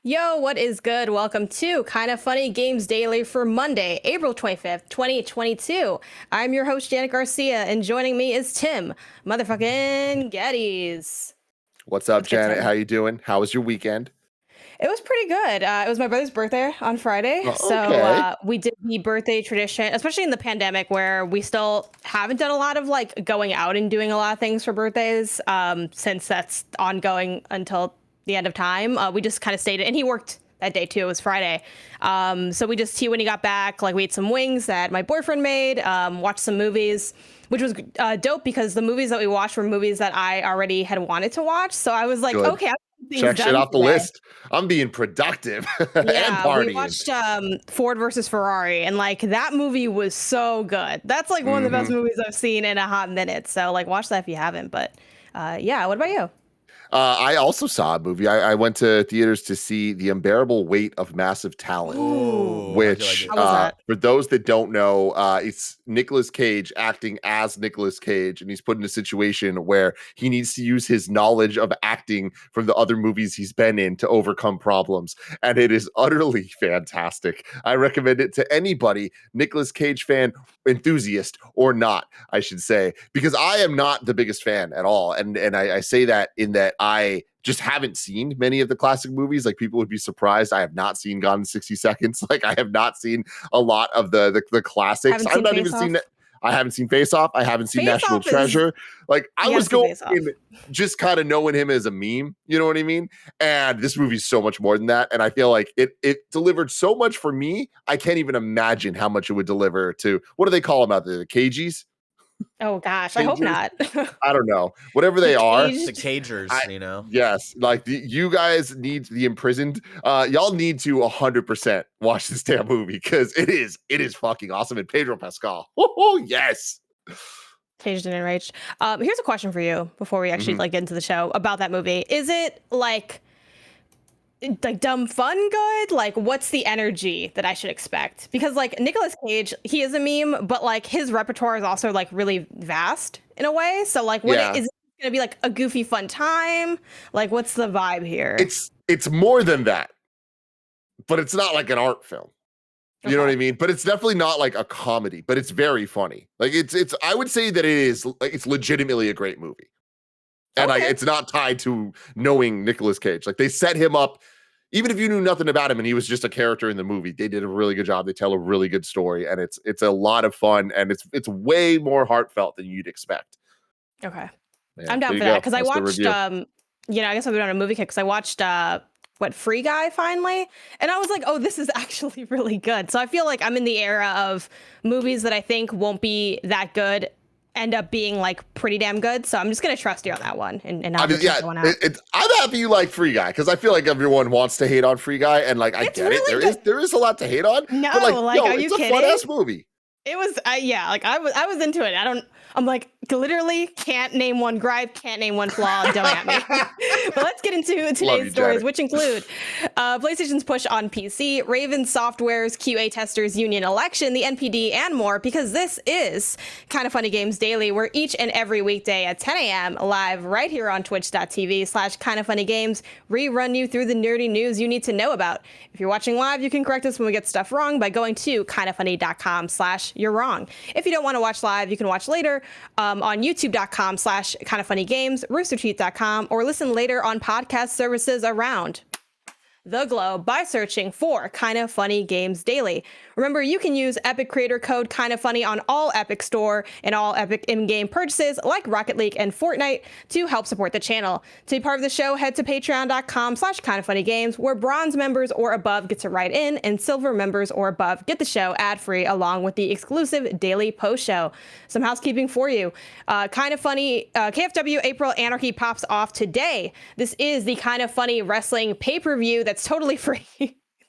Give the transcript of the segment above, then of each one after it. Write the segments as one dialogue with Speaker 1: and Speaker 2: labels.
Speaker 1: Yo, what is good? Welcome to Kind of Funny Games Daily for Monday, April 25th, 2022. I'm your host, Janet Garcia, and joining me is Tim, motherfucking Geddes.
Speaker 2: What's up,
Speaker 1: What's good,
Speaker 2: Janet?
Speaker 1: Tim?
Speaker 2: How you doing? How was your weekend?
Speaker 1: It was pretty good. It was my brother's birthday on Friday,
Speaker 2: Oh,
Speaker 1: so
Speaker 2: okay.
Speaker 1: we did the birthday tradition, especially in the pandemic where we still haven't done a lot of like going out and doing a lot of things for birthdays, since that's ongoing until the end of time. We just kind of stayed, and he worked that day too. It was Friday, so when he got back, like we ate some wings that my boyfriend made, watched some movies, which was dope because the movies that we watched were movies that I already had wanted to watch. So I was like,
Speaker 2: Good.
Speaker 1: okay, I'm getting
Speaker 2: Check
Speaker 1: things
Speaker 2: shit
Speaker 1: done
Speaker 2: off the
Speaker 1: today.
Speaker 2: list. I'm being productive and
Speaker 1: Yeah, we
Speaker 2: partying.
Speaker 1: watched Ford versus Ferrari, and like that movie was so good. That's like one of the best movies I've seen in a hot minute. So like watch that if you haven't. But yeah, what about you?
Speaker 2: I also saw a movie. I went to theaters to see The Unbearable Weight of Massive Talent.
Speaker 1: Ooh,
Speaker 2: Which,
Speaker 1: how was that?
Speaker 2: for those that don't know, it's Nicolas Cage acting as Nicolas Cage, and he's put in a situation where he needs to use his knowledge of acting from the other movies he's been in to overcome problems, and it is utterly fantastic. I recommend it to anybody, Nicolas Cage fan, enthusiast or not, I should say, because I am not the biggest fan at all, and I say that in that I just haven't seen many of the classic movies. Like, people would be surprised. I have not seen Gone in 60 Seconds. Like, I have not seen a lot of the classics. I've not even seen. I haven't seen Face Off. I haven't seen National Treasure. Like, I was going in just kind of knowing him as a meme. You know what I mean? And this movie's so much more than that. And I feel like it delivered so much for me. I can't even imagine how much it would deliver to, what do they call them out there? The cages?
Speaker 1: Oh gosh, I hope not.
Speaker 2: I don't know. Whatever they are.
Speaker 3: The cagers, you know?
Speaker 2: Yes. Like, you guys need the imprisoned. Y'all need to 100% watch this damn movie because it is fucking awesome. And Pedro Pascal. Oh, yes.
Speaker 1: Caged and Enraged. Here's a question for you before we actually like get into the show about that movie. Is it like dumb fun good? Like, what's the energy that I should expect? Because like Nicolas Cage, he is a meme, but like his repertoire is also like really vast in a way. So like, is it gonna be like a goofy fun time? Like, what's the vibe here?
Speaker 2: It's more than that, but it's not like an art film. You know what I mean? But it's definitely not like a comedy, but it's very funny. Like, it's I would say that it's legitimately a great movie. And it's not tied to knowing Nicolas Cage. Like, they set him up, even if you knew nothing about him and he was just a character in the movie, they did a really good job. They tell a really good story, and it's a lot of fun, and it's way more heartfelt than you'd expect.
Speaker 1: Okay. Yeah, I'm down for that because I watched I guess I've been on a movie kick because I watched Free Guy finally, and I was like, oh, this is actually really good. So I feel like I'm in the era of movies that I think won't be that good end up being like pretty damn good. So I'm just gonna trust you on that one and not one out.
Speaker 2: I'm happy you like Free Guy because I feel like everyone wants to hate on Free Guy, and like I get really it. There is a lot to hate on.
Speaker 1: No,
Speaker 2: but
Speaker 1: are you
Speaker 2: it's
Speaker 1: kidding?
Speaker 2: a fun ass movie.
Speaker 1: It was I was into it. I'm like, literally can't name one gripe, can't name one flaw. Don't at me. But let's get into today's stories, which include PlayStation's push on PC, Ravensoftware's QA testers union election, the NPD, and more, because this is Kind of Funny Games Daily, where each and every weekday at 10 a.m. live right here on twitch.tv/kindoffunnygames, we run you through the nerdy news you need to know about. If you're watching live, you can correct us when we get stuff wrong by going to kindoffunny.com/you're wrong. If you don't want to watch live, you can watch later on youtube.com/kindoffunnygames, roosterteeth.com, or listen later on podcast services around the globe by searching for Kind of Funny Games Daily. Remember, you can use Epic Creator Code Kind of Funny on all Epic Store and all Epic in-game purchases like Rocket League and Fortnite to help support the channel. To be part of the show, head to patreon.com/kindoffunnygames, where bronze members or above get to write in, and silver members or above get the show ad-free along with the exclusive daily post show. Some housekeeping for you. Kind of Funny, KFW April Anarchy pops off today. This is the Kind of Funny wrestling pay-per-view that's totally free.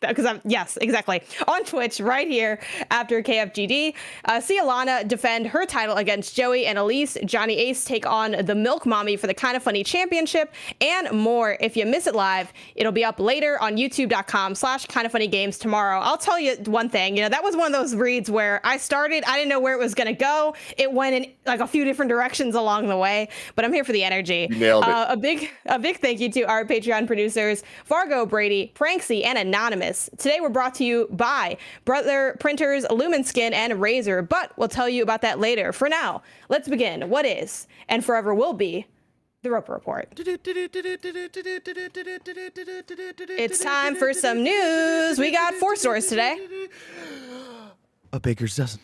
Speaker 1: because yes, exactly. On Twitch right here after KFGD. See Alanah defend her title against Joey and Elyse. Johnny Ace take on the Milk Mommy for the Kinda Funny Championship, and more. If you miss it live, it'll be up later on youtube.com/kindafunnygames tomorrow. I'll tell you one thing, that was one of those reads where I didn't know where it was going to go. It went in like a few different directions along the way, but I'm here for the energy.
Speaker 2: You nailed it.
Speaker 1: A big thank you to our Patreon producers, Fargo, Brady, Pranksy, and Anonymous. Today we're brought to you by Brother Printers, Lumenskin, and Razor, but we'll tell you about that later. For now, let's begin what is, and forever will be, the Roper Report. It's time for some news. We got 4 stories today.
Speaker 3: A baker's dozen.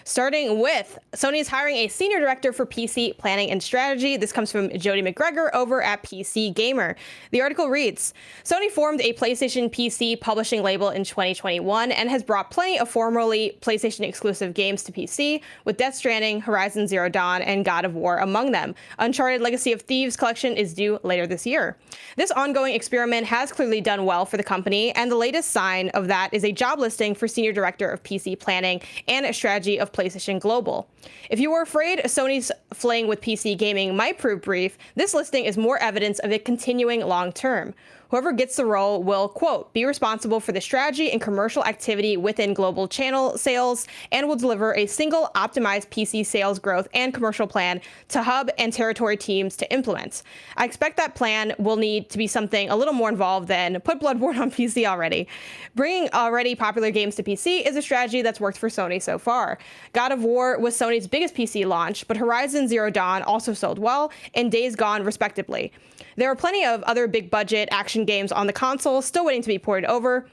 Speaker 1: Starting with Sony's hiring a senior director for PC planning and strategy. This comes from Jody McGregor over at PC Gamer. The article reads, Sony formed a PlayStation PC publishing label in 2021 and has brought plenty of formerly PlayStation exclusive games to PC, with Death Stranding, Horizon Zero Dawn, and God of War among them. Uncharted Legacy of Thieves collection is due later this year. This ongoing experiment has clearly done well for the company, and the latest sign of that is a job listing for senior director of PC planning and strategy of PlayStation Global. If you were afraid Sony's fling with PC gaming might prove brief, this listing is more evidence of it continuing long term. Whoever gets the role will, quote, be responsible for the strategy and commercial activity within global channel sales and will deliver a single optimized PC sales growth and commercial plan to hub and territory teams to implement. I expect that plan will need to be something a little more involved than put Bloodborne on PC already. Bringing already popular games to PC is a strategy that's worked for Sony so far. God of War was Sony's biggest PC launch, but Horizon Zero Dawn also sold well, and Days Gone respectively. There are plenty of other big budget action games on the console still waiting to be ported over.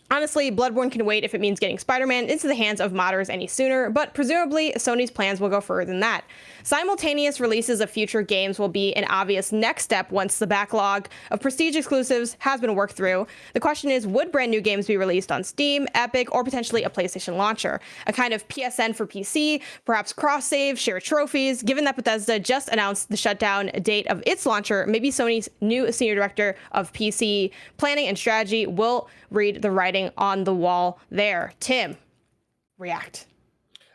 Speaker 1: Honestly, Bloodborne can wait if it means getting Spider-Man into the hands of modders any sooner, but presumably Sony's plans will go further than that. Simultaneous releases of future games will be an obvious next step once the backlog of prestige exclusives has been worked through. The question is, would brand new games be released on Steam, Epic, or potentially a PlayStation launcher? A kind of PSN for PC, perhaps cross-save, share trophies. Given that Bethesda just announced the shutdown date of its launcher, maybe Sony's new senior director of PC planning and strategy will read the writing on the wall there. Tim, react.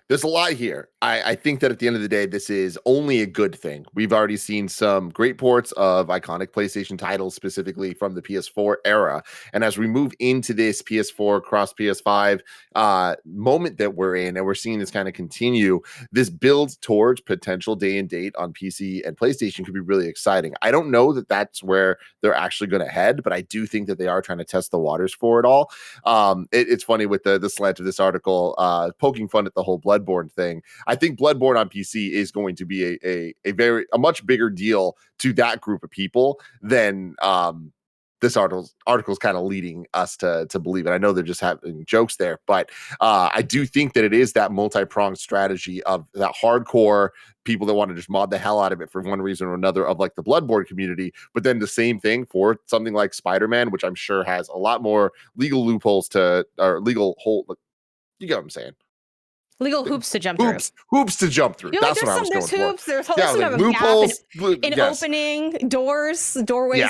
Speaker 2: There's a lot here. I think that at the end of the day, this is only a good thing. We've already seen some great ports of iconic PlayStation titles, specifically from the PS4 era. And as we move into this PS4 cross PS5 moment that we're in, and we're seeing this kind of continue, this build towards potential day and date on PC and PlayStation could be really exciting. I don't know that that's where they're actually going to head, but I do think that they are trying to test the waters for it all. It's funny with the slant of this article, poking fun at the whole Bloodborne thing. I think Bloodborne on PC is going to be a much bigger deal to that group of people than this article's kind of leading us to believe it. I know they're just having jokes there, but I do think that it is that multi-pronged strategy of that hardcore people that want to just mod the hell out of it for one reason or another of like the Bloodborne community, but then the same thing for something like Spider-Man, which I'm sure has a lot more legal loopholes or legal hole. You get what I'm saying?
Speaker 1: Legal hoops to jump through.
Speaker 2: Hoops to jump through. That's what I was going for.
Speaker 1: There's hoops. There's
Speaker 2: like loopholes,
Speaker 1: in opening doorways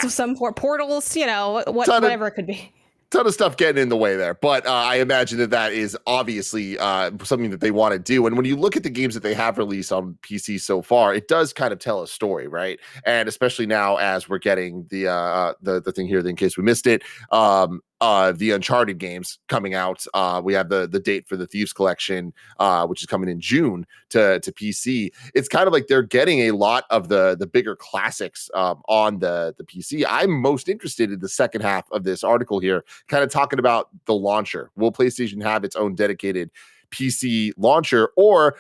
Speaker 1: of some portals. Whatever it could be.
Speaker 2: Ton of stuff getting in the way there, but I imagine that is obviously something that they want to do. And when you look at the games that they have released on PC so far, it does kind of tell a story, right? And especially now as we're getting the thing here, in case we missed it, the Uncharted games coming out. We have the date for the Thieves Collection, which is coming in June to PC. It's kind of like they're getting a lot of the bigger classics on the PC. I'm most interested in the second half of this article here, kind of talking about the launcher. Will PlayStation have its own dedicated PC launcher, or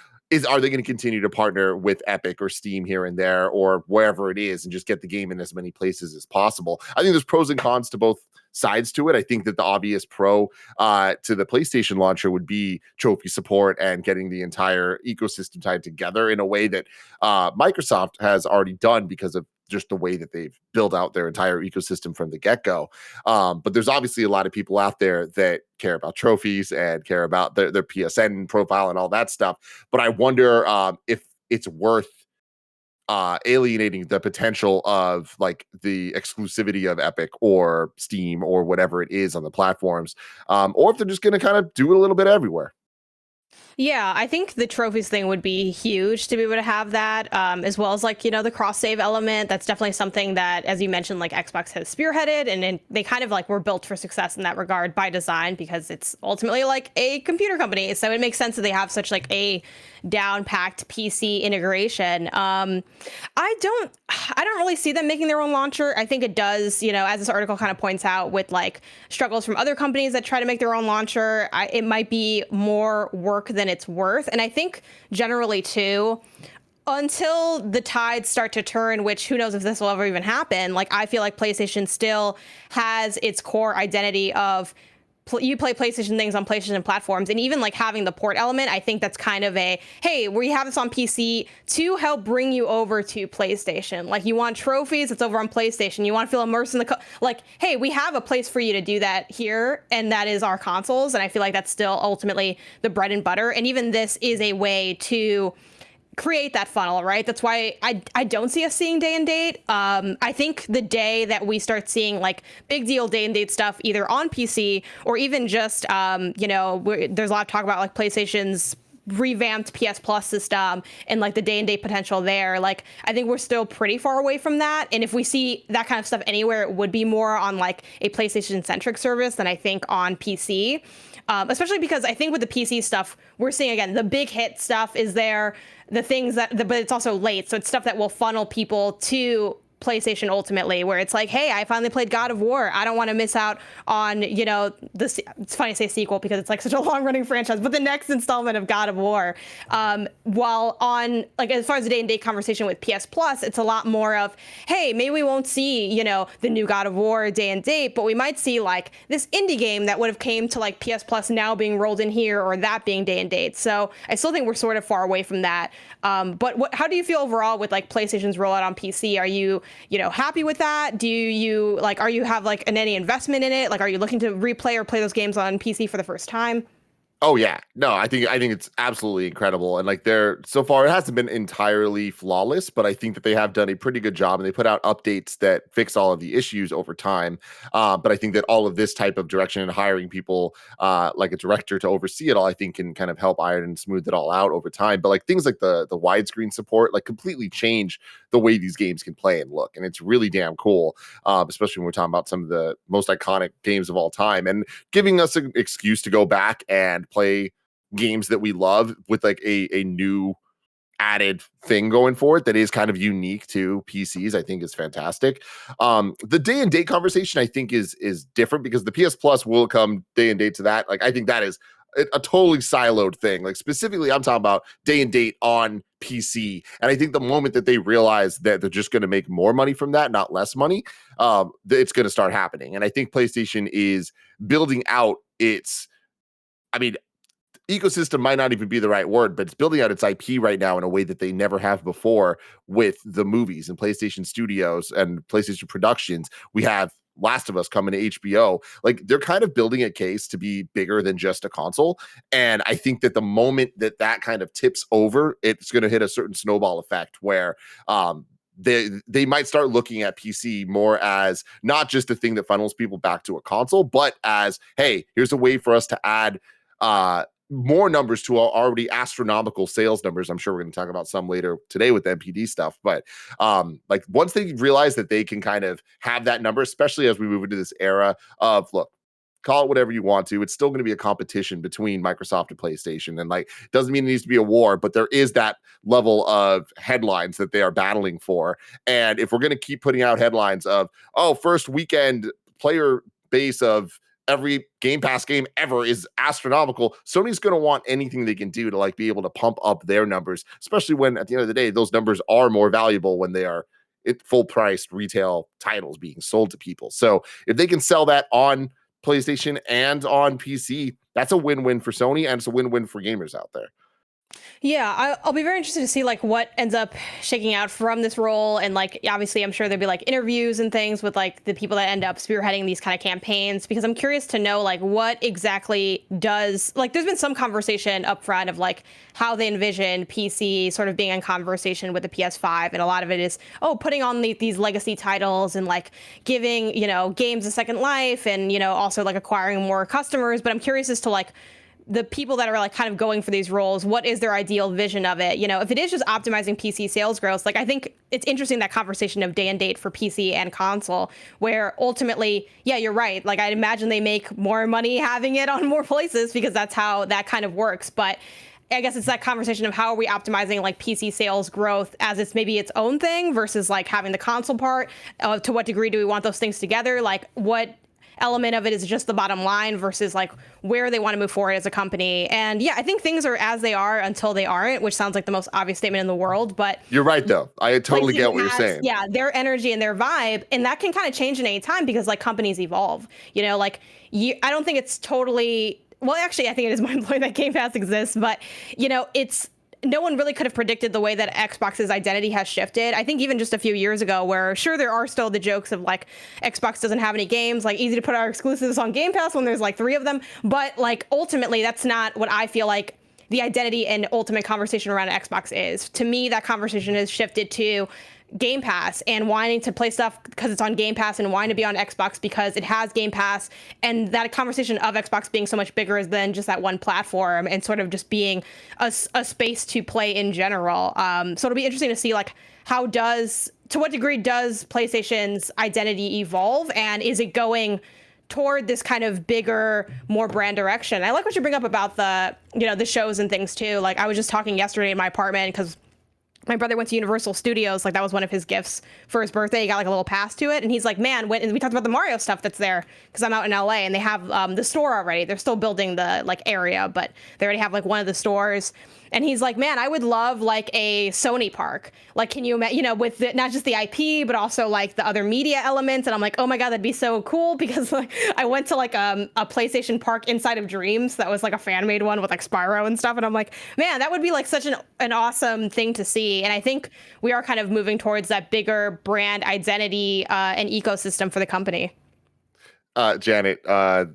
Speaker 2: are they going to continue to partner with Epic or Steam here and there or wherever it is and just get the game in as many places as possible? I think there's pros and cons to both sides to it. I think that the obvious pro to the PlayStation launcher would be trophy support and getting the entire ecosystem tied together in a way that Microsoft has already done because of just the way that they've built out their entire ecosystem from the get-go. But there's obviously a lot of people out there that care about trophies and care about their PSN profile and all that stuff. But I wonder if it's worth alienating the potential of like the exclusivity of Epic or Steam or whatever it is on the platforms, or if they're just going to kind of do it a little bit everywhere.
Speaker 1: Yeah, I think the trophies thing would be huge to be able to have that, as well as like, the cross save element. That's definitely something that, as you mentioned, like Xbox has spearheaded, and they kind of like were built for success in that regard by design, because it's ultimately like a computer company. So it makes sense that they have such like a down packed PC integration. I don't really see them making their own launcher. I think it does, as this article kind of points out, with like struggles from other companies that try to make their own launcher, it might be more work than it's worth. And I think generally too, until the tides start to turn, which who knows if this will ever even happen, like I feel like PlayStation still has its core identity of you play PlayStation things on PlayStation platforms, and even like having the port element, I think that's kind of a, hey, we have this on PC to help bring you over to PlayStation. Like you want trophies, it's over on PlayStation. You want to feel immersed in the like, hey, we have a place for you to do that here, and that is our consoles. And I feel like that's still ultimately the bread and butter. And even this is a way to create that funnel, right? That's why I don't see us seeing day and date. I think the day that we start seeing like big deal day and date stuff either on PC or even just, there's a lot of talk about like PlayStation's revamped PS Plus system and like the day and date potential there. Like I think we're still pretty far away from that. And if we see that kind of stuff anywhere, it would be more on like a PlayStation centric service than I think on PC. Especially because I think with the PC stuff, we're seeing, again, the big hit stuff is there, the things but it's also late. So it's stuff that will funnel people to PlayStation ultimately, where it's like, hey, I finally played God of War. I don't want to miss out on, it's funny to say sequel because it's like such a long running franchise, but the next installment of God of War. While on, like, as far as the day and date conversation with PS Plus, it's a lot more of, hey, maybe we won't see, the new God of War day and date, but we might see like this indie game that would have came to like PS Plus now being rolled in here, or that being day and date. So I still think we're sort of far away from that. But how do you feel overall with like PlayStation's rollout on PC? Are you happy with that? Do you like, have like any investment in it? Like, are you looking to replay or play those games on PC for the first time?
Speaker 2: Oh yeah, no, I think it's absolutely incredible, and like so far it hasn't been entirely flawless, but I think that they have done a pretty good job, and they put out updates that fix all of the issues over time. But I think that all of this type of direction and hiring people like a director to oversee it all, I think can kind of help iron and smooth it all out over time. But like things like the widescreen support, like completely change the way these games can play and look, and it's really damn cool, especially when we're talking about some of the most iconic games of all time, and giving us an excuse to go back and play games that we love with like a new added thing going for it that is kind of unique to PCs, I think is fantastic. The day and date conversation, I think is different because the PS Plus will come day and date to that. Like, I think that is a totally siloed thing. Like specifically, I'm talking about day and date on PC. And I think the moment that they realize that they're just going to make more money from that, not less money, it's going to start happening. And I think PlayStation is building out ecosystem might not even be the right word, but it's building out its IP right now in a way that they never have before with the movies and PlayStation Studios and PlayStation Productions. We have Last of Us coming to HBO. Like, they're kind of building a case to be bigger than just a console. And I think that the moment that kind of tips over, it's going to hit a certain snowball effect where they might start looking at PC more as not just a thing that funnels people back to a console, but as, hey, here's a way for us to add more numbers to our already astronomical sales numbers. I'm sure we're going to talk about some later today with the MPD stuff, but like once they realize that they can kind of have that number, especially as we move into this era of, look, call it whatever you want to, it's still going to be a competition between Microsoft and PlayStation, and like doesn't mean it needs to be a war, but there is that level of headlines that they are battling for. And if we're going to keep putting out headlines of, oh, first weekend player base of every Game Pass game ever is astronomical, Sony's going to want anything they can do to like be able to pump up their numbers, especially when at the end of the day, those numbers are more valuable when they are full priced retail titles being sold to people. So if they can sell that on PlayStation and on PC, that's a win-win for Sony, and it's a win-win for gamers out there.
Speaker 1: Yeah, I'll be very interested to see like what ends up shaking out from this role, and like obviously I'm sure there'll be like interviews and things with like the people that end up spearheading these kind of campaigns, because I'm curious to know like what exactly does, like there's been some conversation up front of like how they envision PC sort of being in conversation with the PS5, and a lot of it is putting on these legacy titles and like giving games a second life, and also like acquiring more customers. But I'm curious as to like the people that are like kind of going for these roles, what is their ideal vision of it? If it is just optimizing PC sales growth, like I think it's interesting, that conversation of day and date for PC and console, where ultimately, yeah, you're right. Like I'd imagine they make more money having it on more places because that's how that kind of works. But I guess it's that conversation of how are we optimizing like PC sales growth as it's maybe its own thing versus like having the console part. To what degree do we want those things together? Like what element of it is just the bottom line versus like where they want to move forward as a company. And yeah, I think things are as they are until they aren't, which sounds like the most obvious statement in the world. But
Speaker 2: you're right, though. I totally get what you're saying.
Speaker 1: Yeah, their energy and their vibe, and that can kind of change in any time because like companies evolve. I don't think it's totally. Well, actually, I think it is mind-blowing that Game Pass exists, but it's. No one really could have predicted the way that Xbox's identity has shifted. I think even just a few years ago, where sure there are still the jokes of like Xbox doesn't have any games, like easy to put our exclusives on Game Pass when there's like 3 of them. But like ultimately, that's not what I feel like the identity and ultimate conversation around Xbox is. To me, that conversation has shifted to Game Pass and wanting to play stuff because it's on Game Pass and wanting to be on Xbox because it has Game Pass, and that conversation of Xbox being so much bigger than just that one platform and sort of just being a space to play in general. So it'll be interesting to see like to what degree does PlayStation's identity evolve, and is it going toward this kind of bigger, more brand direction? I like what you bring up about the shows and things too. Like I was just talking yesterday in my apartment because my brother went to Universal Studios. Like that was one of his gifts for his birthday. He got like a little pass to it. And he's like, man, and we talked about the Mario stuff that's there because I'm out in LA and they have the store already. They're still building the like area, but they already have like one of the stores. And he's like, man, I would love like a Sony park. Like, can you imagine, with not just the IP, but also like the other media elements. And I'm like, oh my God, that'd be so cool. Because like I went to like a PlayStation park inside of Dreams. That was like a fan made one with like Spyro and stuff. And I'm like, man, that would be like such an awesome thing to see. And I think we are kind of moving towards that bigger brand identity and ecosystem for the company.
Speaker 2: Janet, a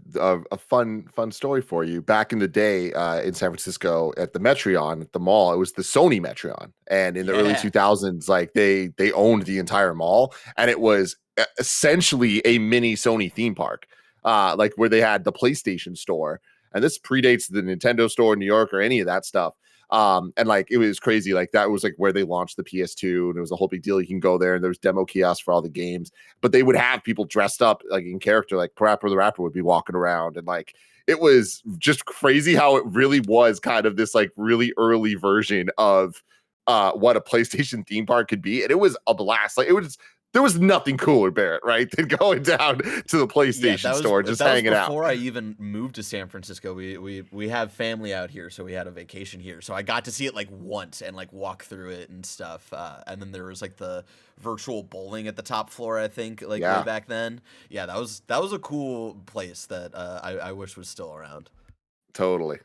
Speaker 2: fun story for you. Back in the day, in San Francisco at the Metreon, at the mall, it was the Sony Metreon, and in the early 2000s, like they owned the entire mall, and it was essentially a mini Sony theme park, like where they had the PlayStation store, and this predates the Nintendo store in New York or any of that stuff. And like it was crazy. Like that was like where they launched the PS2, and it was a whole big deal. You can go there, and there was demo kiosks for all the games, but they would have people dressed up like in character, like Parappa the Rapper would be walking around, and like it was just crazy how it really was kind of this like really early version of what a PlayStation theme park could be, and it was a blast. Like there was nothing cooler, Barrett, right, than going down to the PlayStation store, just hanging out.
Speaker 4: Before I even moved to San Francisco, we have family out here, so we had a vacation here. So I got to see it like once and like walk through it and stuff. And then there was like the virtual bowling at the top floor, I think, like way back then. Yeah, that was a cool place that I wish was still around.
Speaker 2: Totally.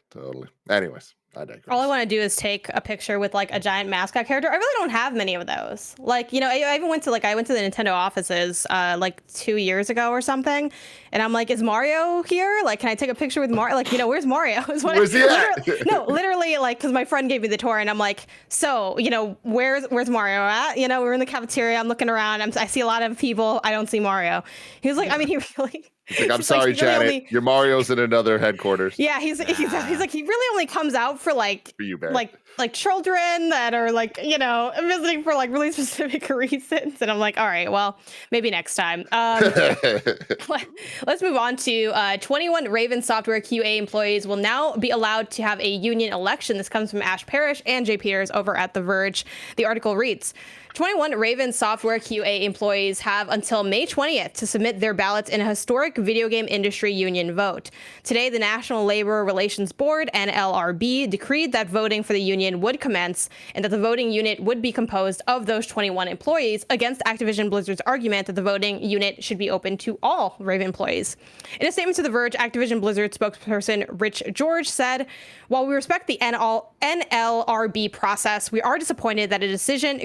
Speaker 2: Anyways, I digress.
Speaker 1: All I want to do is take a picture with like a giant mascot character. I really don't have many of those. Like, I even went to the Nintendo offices like 2 years ago or something, and I'm like, is Mario here? Like, can I take a picture with Mario? Like, where's Mario?
Speaker 2: Where's he at?
Speaker 1: Literally, like, because my friend gave me the tour, and I'm like, so, where's Mario at? We're in the cafeteria. I'm looking around. I see a lot of people. I don't see Mario. He was like, I mean, he really.
Speaker 2: He's like, I'm sorry, Janet. Your Mario's in another headquarters.
Speaker 1: Yeah, he's like, he really only comes out for like,
Speaker 2: for you, Barry.
Speaker 1: like children that are like, visiting for like really specific reasons. And I'm like, all right, well, maybe next time. Let's move on to 21 Ravensoftware QA employees will now be allowed to have a union election. This comes from Ash Parrish and Jay Peters over at The Verge. The article reads, 21 Ravensoftware QA employees have until May 20th to submit their ballots in a historic video game industry union vote. Today, the National Labor Relations Board, NLRB, decreed that voting for the union would commence and that the voting unit would be composed of those 21 employees, against Activision Blizzard's argument that the voting unit should be open to all Raven employees. In a statement to The Verge, Activision Blizzard spokesperson Rich George said, "While we respect the NLRB process, we are disappointed that a decision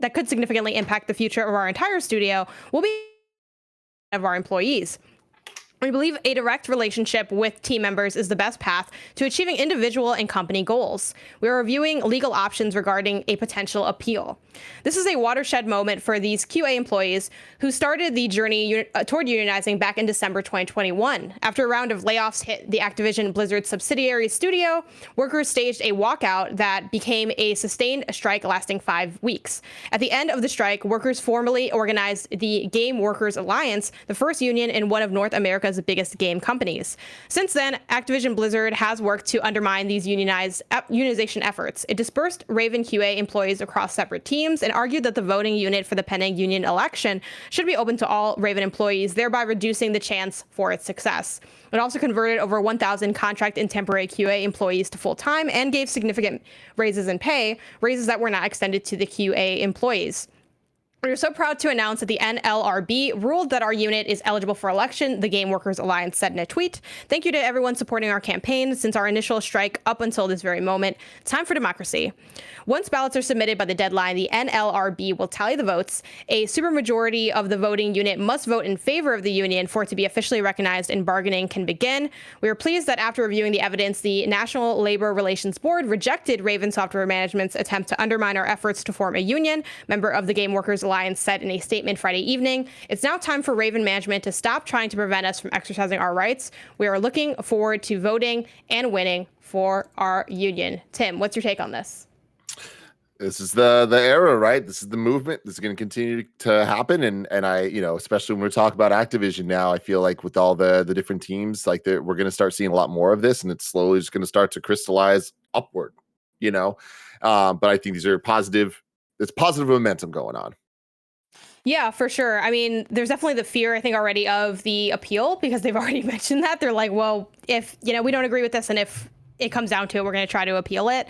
Speaker 1: that could significantly impact the future of our entire studio will be of our employees. We believe a direct relationship with team members is the best path to achieving individual and company goals. We are reviewing legal options regarding a potential appeal." This is a watershed moment for these QA employees who started the journey toward unionizing back in December 2021. After a round of layoffs hit the Activision Blizzard subsidiary studio, workers staged a walkout that became a sustained strike lasting 5 weeks. At the end of the strike, workers formally organized the Game Workers Alliance, the first union in one of North America's biggest game companies. Since then, Activision Blizzard has worked to undermine these unionization efforts. It dispersed Raven QA employees across separate teams and argued that the voting unit for the pending union election should be open to all Raven employees, thereby reducing the chance for its success. It also converted over 1,000 contract and temporary QA employees to full-time and gave significant raises in pay, raises that were not extended to the QA employees. We are so proud to announce that the NLRB ruled that our unit is eligible for election, the Game Workers Alliance said in a tweet. "Thank you to everyone supporting our campaign since our initial strike up until this very moment. Time for democracy." Once ballots are submitted by the deadline, the NLRB will tally the votes. A supermajority of the voting unit must vote in favor of the union for it to be officially recognized and bargaining can begin. We are pleased that after reviewing the evidence, the National Labor Relations Board rejected Ravensoftware Management's attempt to undermine our efforts to form a union, member of the Game Workers Alliance said in a statement Friday evening. "It's now time for Raven management to stop trying to prevent us from exercising our rights. We are looking forward to voting and winning for our union." Tim, what's your take on this?
Speaker 2: This is the era, right? This is the movement. This is going to continue to happen, and I, especially when we talk about Activision now, I feel like with all the different teams, like we're going to start seeing a lot more of this, and it's slowly just going to start to crystallize upward. But I think these are positive. There's positive momentum going on.
Speaker 1: Yeah, for sure. I mean, there's definitely the fear, I think, already of the appeal, because they've already mentioned that. They're like, well, if we don't agree with this, and if it comes down to it, we're going to try to appeal it.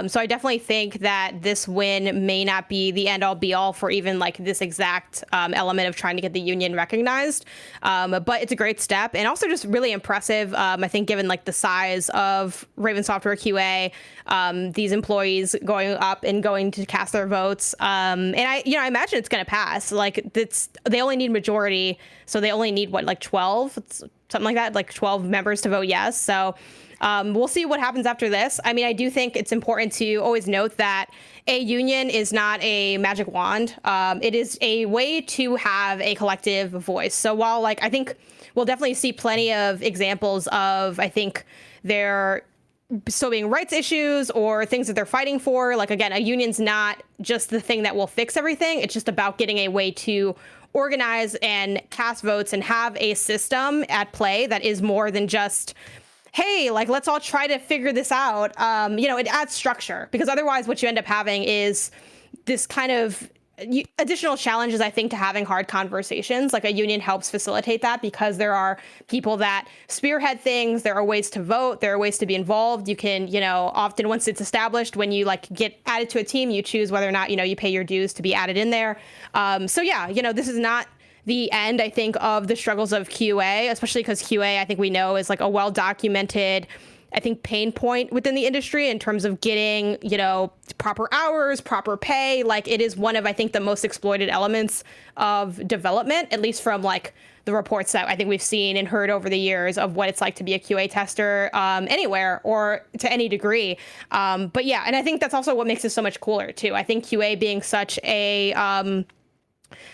Speaker 1: So I definitely think that this win may not be the end all be all for even like this exact element of trying to get the union recognized. But it's a great step, and also just really impressive. I think given like the size of Ravensoftware QA, these employees going up and going to cast their votes. And I imagine it's going to pass. Like they only need majority. So they only need 12, something like that, like 12 members to vote yes. So we'll see what happens after this. I mean, I do think it's important to always note that a union is not a magic wand. It is a way to have a collective voice. So while I think we'll definitely see plenty of examples of, I think, there still being rights issues or things that they're fighting for. Like, again, a union's not just the thing that will fix everything. It's just about getting a way to organize and cast votes and have a system at play that is more than just, hey, let's all try to figure this out. It adds structure, because otherwise what you end up having is this kind of additional challenges, I think, to having hard conversations. Like, a union helps facilitate that, because there are people that spearhead things. There are ways to vote. There are ways to be involved. You can, often once it's established, when you get added to a team, you choose whether or not, you pay your dues to be added in there. So yeah, this is not the end, I think, of the struggles of QA, especially because QA, I think we know, is a well-documented, I think, pain point within the industry in terms of getting, proper hours, proper pay. It is one of, I think, the most exploited elements of development, at least from the reports that I think we've seen and heard over the years of what it's like to be a QA tester anywhere or to any degree. But yeah, and I think that's also what makes it so much cooler too. I think QA being such a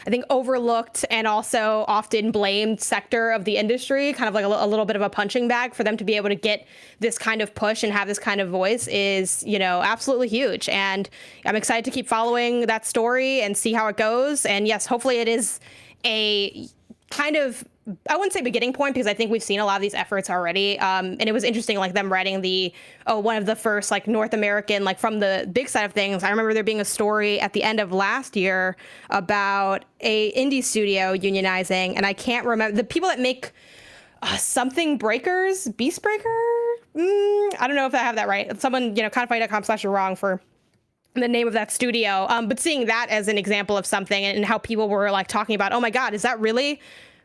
Speaker 1: I think overlooked and also often blamed sector of the industry, kind of a little bit of a punching bag for them to be able to get this kind of push and have this kind of voice is, absolutely huge. And I'm excited to keep following that story and see how it goes. And yes, hopefully it is a kind of, I wouldn't say beginning point, because I think we've seen a lot of these efforts already. And it was interesting, them writing one of the first North American, from the big side of things. I remember there being a story at the end of last year about a indie studio unionizing, and I can't remember the people that make something Breakers, Beast Breaker. I don't know if I have that right. Someone, kindoffunny.com/wrong for the name of that studio. But seeing that as an example of something and how people were like talking about, oh my God, is that really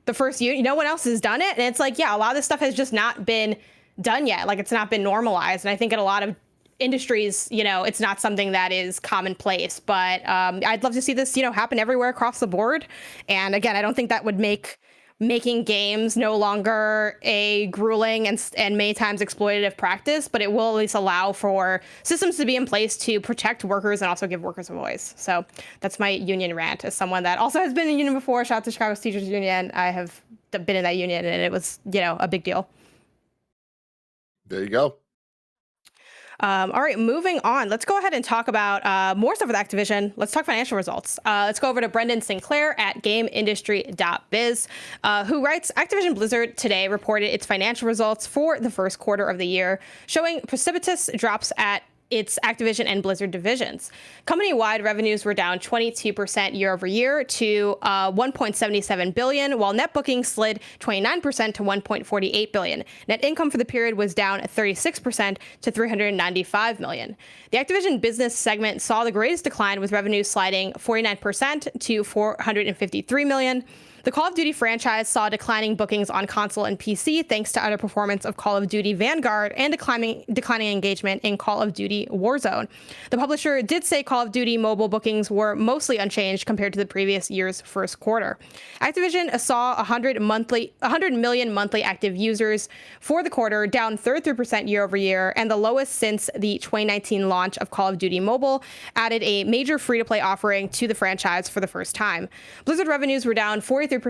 Speaker 1: the first unit? No one else has done it. And it's like, yeah, a lot of this stuff has just not been done yet. Like it's not been normalized. And I think in a lot of industries, it's not something that is commonplace, but I'd love to see this, happen everywhere across the board. And again, I don't think that would make making games no longer a grueling and many times exploitative practice, but it will at least allow for systems to be in place to protect workers and also give workers a voice. So that's my union rant as someone that also has been in a union before. Shout out to Chicago's Teachers Union. I have been in that union and it was, a big deal.
Speaker 2: There you go.
Speaker 1: All right, moving on. Let's go ahead and talk about more stuff with Activision. Let's talk financial results. Let's go over to Brendan Sinclair at GameIndustry.biz, who writes, Activision Blizzard today reported its financial results for the first quarter of the year, showing precipitous drops at its Activision and Blizzard divisions. Company-wide revenues were down 22% year over year to $1.77 billion, while net bookings slid 29% to $1.48 billion. Net income for the period was down 36% to $395 million. The Activision business segment saw the greatest decline, with revenues sliding 49% to $453 million. The Call of Duty franchise saw declining bookings on console and PC thanks to underperformance of Call of Duty Vanguard and declining engagement in Call of Duty Warzone. The publisher did say Call of Duty mobile bookings were mostly unchanged compared to the previous year's first quarter. Activision saw 100 million monthly active users for the quarter, down 33% year over year, and the lowest since the 2019 launch of Call of Duty Mobile added a major free-to-play offering to the franchise for the first time. Blizzard revenues were down 43% to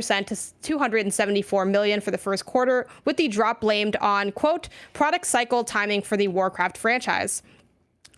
Speaker 1: $274 million for the first quarter, with the drop blamed on, quote, product cycle timing for the Warcraft franchise.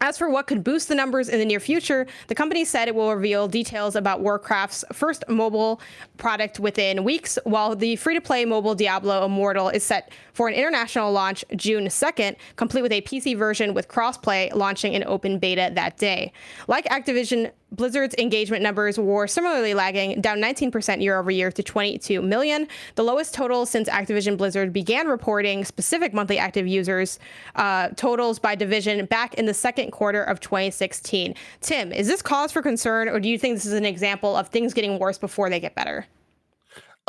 Speaker 1: As for what could boost the numbers in the near future, the company said it will reveal details about Warcraft's first mobile product within weeks, while the free-to-play mobile Diablo Immortal is set for an international launch June 2nd, complete with a PC version with crossplay launching in open beta that day. Like Activision, Blizzard's engagement numbers were similarly lagging, down 19% year over year to 22 million, the lowest total since Activision Blizzard began reporting specific monthly active users totals by division back in the second quarter of 2016. Tim, is this cause for concern, or do you think this is an example of things getting worse before they get better?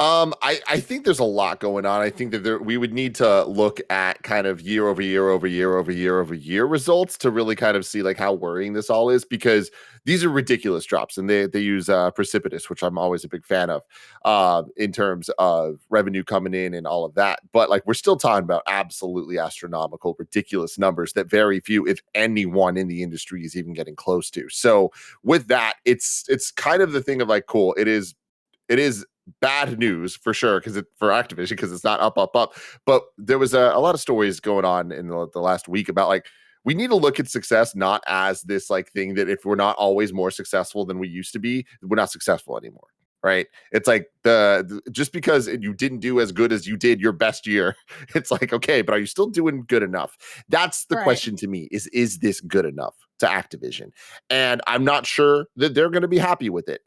Speaker 2: I think there's a lot going on. I think that we would need to look at kind of year over year results to really kind of see like how worrying this all is, because these are ridiculous drops, and they use precipitous, which I'm always a big fan of, in terms of revenue coming in and all of that. But like, we're still talking about absolutely astronomical, ridiculous numbers that very few, if anyone in the industry, is even getting close to. So with that, it's kind of the thing of like, cool, it is bad news for sure, for Activision, because it's not up. But there was a lot of stories going on in the last week about like, we need to look at success not as this like thing that if we're not always more successful than we used to be, we're not successful anymore. Right? It's like just because you didn't do as good as you did your best year, it's like, okay, but are you still doing good enough? That's the question to me, is this good enough to Activision? And I'm not sure that they're going to be happy with it.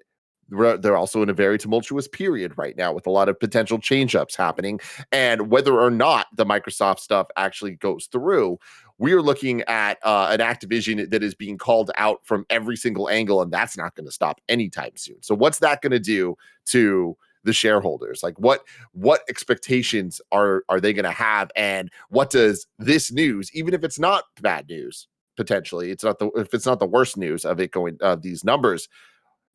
Speaker 2: They're also in a very tumultuous period right now with a lot of potential change-ups happening. And whether or not the Microsoft stuff actually goes through, we are looking at an Activision that is being called out from every single angle, and that's not going to stop anytime soon. So what's that going to do to the shareholders? Like, what expectations are they going to have? And what does this news, even if it's not bad news, potentially, if it's not the worst news of it going, these numbers,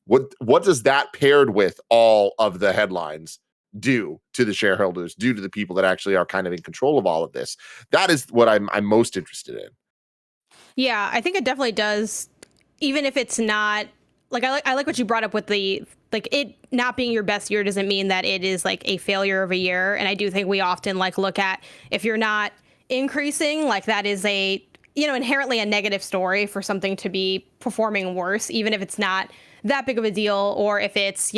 Speaker 2: what does that paired with all of the headlines do to the shareholders, do to the people that actually are kind of in control of all of this? That is what I'm most interested in.
Speaker 1: Yeah, I think it definitely does. Even if it's not like, I like what you brought up with the, like, it not being your best year doesn't mean that it is like a failure of a year. And I do think we often like look at, if you're not increasing, like that is a, inherently a negative story for something to be performing worse, even if it's not that big of a deal, or if it's,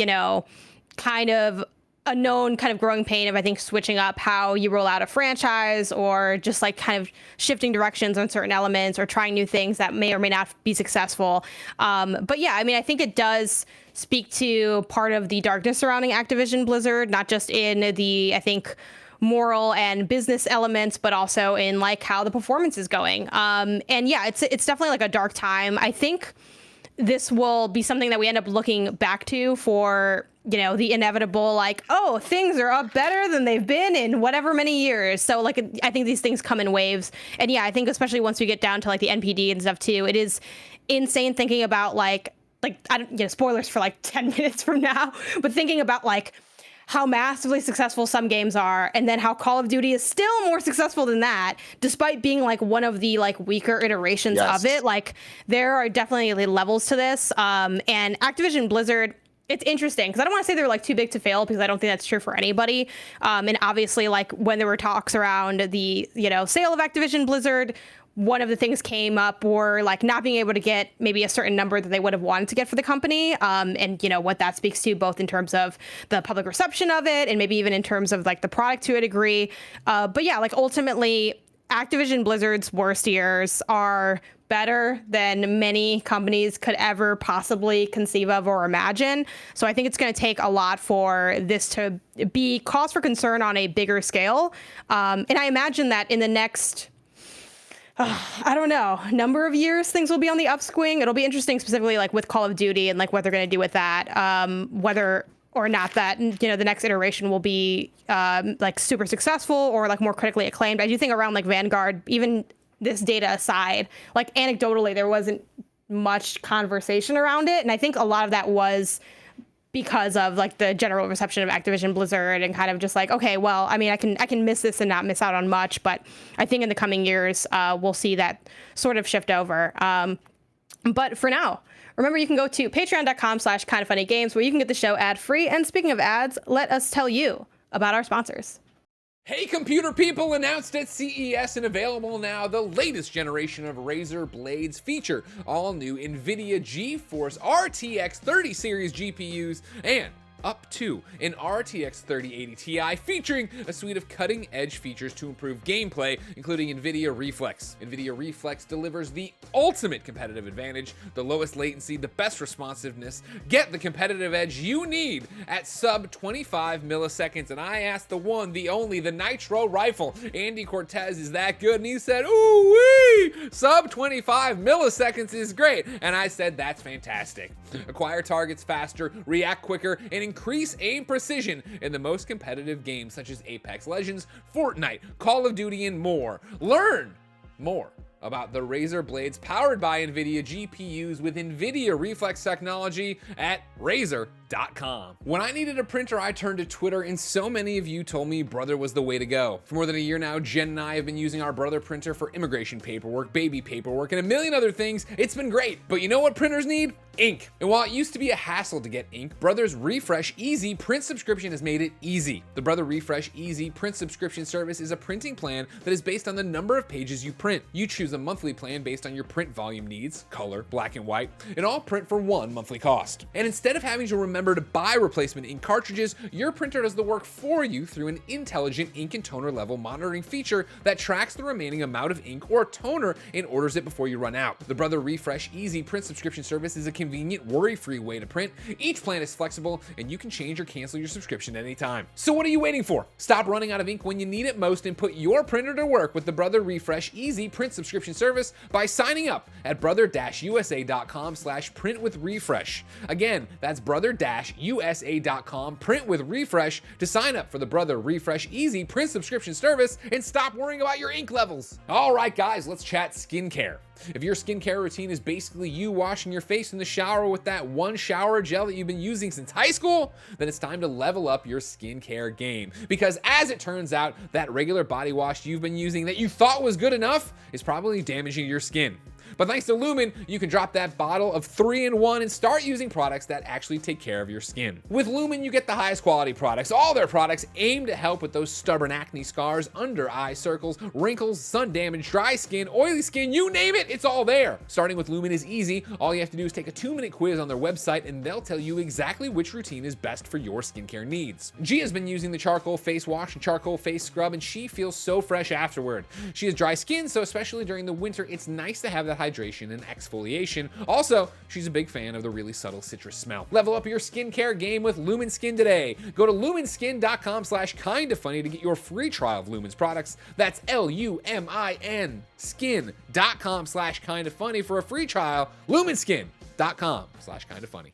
Speaker 1: kind of a known kind of growing pain of, I think, switching up how you roll out a franchise, or just like kind of shifting directions on certain elements, or trying new things that may or may not be successful. But yeah, I mean, I think it does speak to part of the darkness surrounding Activision Blizzard, not just in the, I think, moral and business elements, but also in like how the performance is going. And yeah, it's definitely like a dark time. I think this will be something that we end up looking back to for, you know, the inevitable, like, oh, things are up better than they've been in whatever many years. So like, I think these things come in waves. And yeah, I think especially once we get down to like the NPD and stuff too, it is insane thinking about like I don't, you know, spoilers for like 10 minutes from now, but thinking about like how massively successful some games are, and then how Call of Duty is still more successful than that, despite being like one of the like weaker iterations of it. Like there are definitely levels to this. And Activision Blizzard, it's interesting because I don't want to say they're like too big to fail, because I don't think that's true for anybody. And obviously, like when there were talks around the, you know, sale of Activision Blizzard, one of the things came up were like not being able to get maybe a certain number that they would have wanted to get for the company. And, you know, what that speaks to both in terms of the public reception of it and maybe even in terms of like the product to a degree. But yeah, like ultimately Activision Blizzard's worst years are better than many companies could ever possibly conceive of or imagine. So I think it's going to take a lot for this to be cause for concern on a bigger scale. And I imagine that in the next, I don't know, number of years, things will be on the upswing. It'll be interesting specifically like with Call of Duty and like what they're going to do with that, whether or not that, you know, the next iteration will be like super successful or like more critically acclaimed. I do think around like Vanguard, even this data aside, like anecdotally, there wasn't much conversation around it. And I think a lot of that was because of like the general reception of Activision Blizzard and kind of just like, okay, well, I mean, I can miss this and not miss out on much, but I think in the coming years, we'll see that sort of shift over. But for now, remember, you can go to patreon.com/kindoffunnygames where you can get the show ad-free. And speaking of ads, let us tell you about our sponsors.
Speaker 5: Hey computer people, announced at CES and available now, the latest generation of Razer blades feature all new NVIDIA GeForce RTX 30 series GPUs and up to an RTX 3080 Ti featuring a suite of cutting-edge features to improve gameplay, including NVIDIA Reflex. NVIDIA Reflex delivers the ultimate competitive advantage, the lowest latency, the best responsiveness. Get the competitive edge you need at sub 25 milliseconds. And I asked the one, the only, the Nitro Rifle, Andy Cortez, is that good? And he said, ooh-wee, sub 25 milliseconds is great. And I said, that's fantastic. Acquire targets faster, react quicker, and increase aim precision in the most competitive games such as Apex Legends, Fortnite, Call of Duty, and more. Learn more about the Razer blades powered by NVIDIA GPUs with NVIDIA Reflex technology at Razer.com. When I needed a printer, I turned to Twitter, and so many of you told me Brother was the way to go. For more than a year now, Jen and I have been using our Brother printer for immigration paperwork, baby paperwork, and a million other things. It's been great. But you know what printers need? Ink. And while it used to be a hassle to get ink, Brother's Refresh Easy print subscription has made it easy. The Brother Refresh Easy print subscription service is a printing plan that is based on the number of pages you print. You choose a monthly plan based on your print volume needs, color, black and white, and all print for one monthly cost. And instead of having to remember to buy replacement ink cartridges, your printer does the work for you through an intelligent ink and toner level monitoring feature that tracks the remaining amount of ink or toner and orders it before you run out. The Brother Refresh Easy print subscription service is a convenient, worry-free way to print. Each plan is flexible, and you can change or cancel your subscription at any time. So what are you waiting for? Stop running out of ink when you need it most and put your printer to work with the Brother Refresh Easy print subscription service by signing up at brother-usa.com/printwithrefresh. Again, that's brother-usa.com print with refresh to sign up for the Brother Refresh Easy print subscription service and stop worrying about your ink levels. All right, guys, let's chat skincare. If your skincare routine is basically you washing your face in the shower with that one shower gel that you've been using since high school, then it's time to level up your skincare game. Because as it turns out, that regular body wash you've been using that you thought was good enough is probably damaging your skin. But thanks to Lumen, you can drop that bottle of 3-in-1 and start using products that actually take care of your skin. With Lumen, you get the highest quality products. All their products aim to help with those stubborn acne scars, under eye circles, wrinkles, sun damage, dry skin, oily skin, you name it, it's all there. Starting with Lumen is easy. All you have to do is take a 2-minute quiz on their website and they'll tell you exactly which routine is best for your skincare needs. Gia's been using the charcoal face wash and charcoal face scrub and she feels so fresh afterward. She has dry skin, so especially during the winter, it's nice to have that hydration and exfoliation. Also, she's a big fan of the really subtle citrus smell. Level up your skincare game with Lumen Skin today. Go to lumenskin.com/kindafunny to get your free trial of Lumen's products. That's LUMIN skin.com/kindafunny for a free trial. lumenskin.com/kindafunny.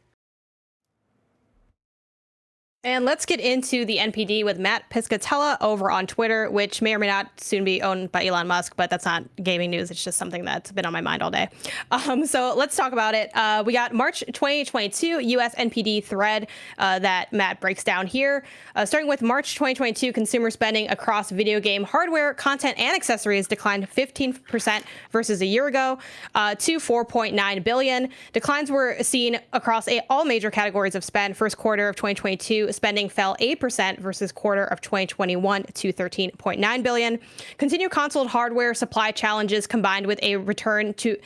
Speaker 1: And let's get into the NPD with Mat Piscatella over on Twitter, which may or may not soon be owned by Elon Musk, but that's not gaming news. It's just something that's been on my mind all day. So let's talk about it. We got March 2022 US NPD thread that Matt breaks down here. Starting with March 2022, consumer spending across video game hardware, content, and accessories declined 15% versus a year ago to $4.9 billion. Declines were seen across all major categories of spend. First quarter of 2022, spending fell 8% versus quarter of 2021 to $13.9 billion. Continued console hardware supply challenges combined with a return to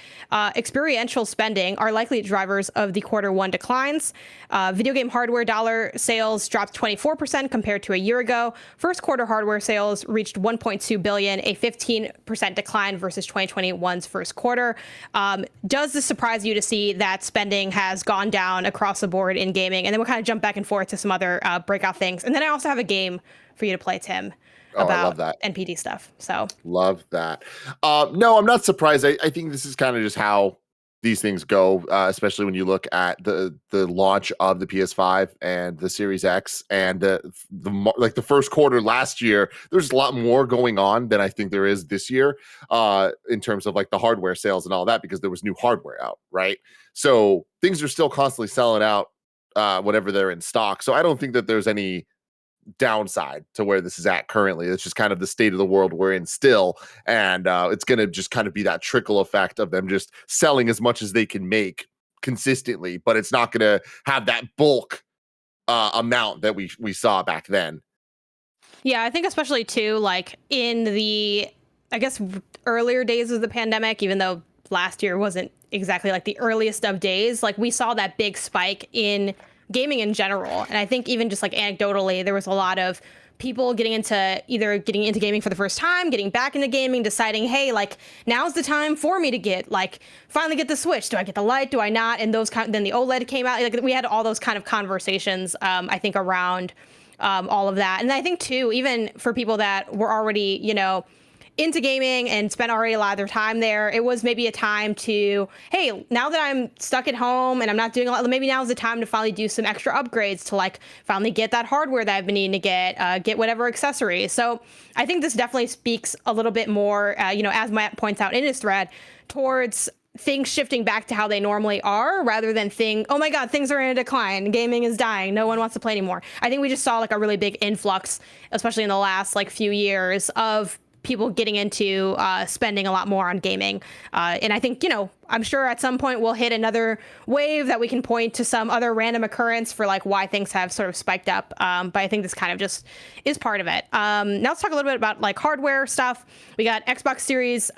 Speaker 1: experiential spending are likely drivers of the quarter one declines. Video game hardware dollar sales dropped 24% compared to a year ago. First quarter hardware sales reached $1.2 billion, a 15% decline versus 2021's first quarter. Does this surprise you to see that spending has gone down across the board in gaming? And then we'll kind of jump back and forth to some other breakout things. And then I also have a game for you to play, Tim, about
Speaker 2: I love that.
Speaker 1: NPD stuff. So
Speaker 2: Love that. No, I'm not surprised. I think this is kind of just how these things go, especially when you look at the launch of the PS5 and the Series X and the first quarter last year. There's a lot more going on than I think there is this year in terms of like the hardware sales and all that, because there was new hardware out, right? So things are still constantly selling out whenever they're in stock. So I don't think that there's any downside to where this is at currently. It's just kind of the state of the world we're in still, and it's going to just kind of be that trickle effect of them just selling as much as they can make consistently, but it's not going to have that bulk amount that we saw back then.
Speaker 1: yeah, I think especially too, like in the, I guess, earlier days of the pandemic, even though last year wasn't exactly like the earliest of days, like we saw that big spike in gaming in general. And I think even just like anecdotally, there was a lot of people getting into gaming for the first time, getting back into gaming, deciding, hey, like now's the time for me to finally get the Switch. Do I get the Lite? Do I not? And then the OLED came out. Like we had all those kind of conversations, I think, around all of that. And I think too, even for people that were already, into gaming and spent already a lot of their time there, it was maybe a time to, hey, now that I'm stuck at home and I'm not doing a lot, maybe now's the time to finally do some extra upgrades to like finally get that hardware that I've been needing to get whatever accessories. So I think this definitely speaks a little bit more, as Matt points out in his thread, towards things shifting back to how they normally are, rather than oh my God, things are in a decline. Gaming is dying. No one wants to play anymore. I think we just saw like a really big influx, especially in the last like few years, of people getting into spending a lot more on gaming. And I think, I'm sure at some point we'll hit another wave that we can point to some other random occurrence for like why things have sort of spiked up. But I think this kind of just is part of it. Now let's talk a little bit about like hardware stuff. We got Xbox Series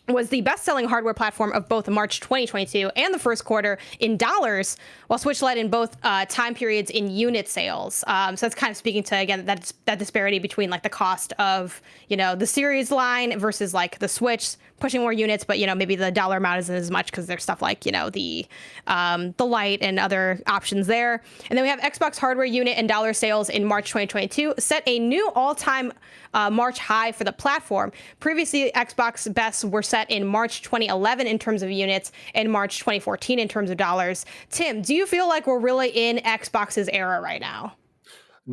Speaker 1: was the best-selling hardware platform of both March 2022 and the first quarter in dollars, while Switch led in both time periods in unit sales. So that's kind of speaking to, again, that disparity between like the cost of, the Series line versus like the Switch pushing more units, but maybe the dollar amount isn't as much because there's stuff like the Lite and other options there. And then we have Xbox hardware unit and dollar sales in March 2022 set a new all-time March high for the platform. Previously, Xbox bests were set in March 2011 in terms of units and March 2014 in terms of dollars. Tim, do you feel like we're really in Xbox's era right now?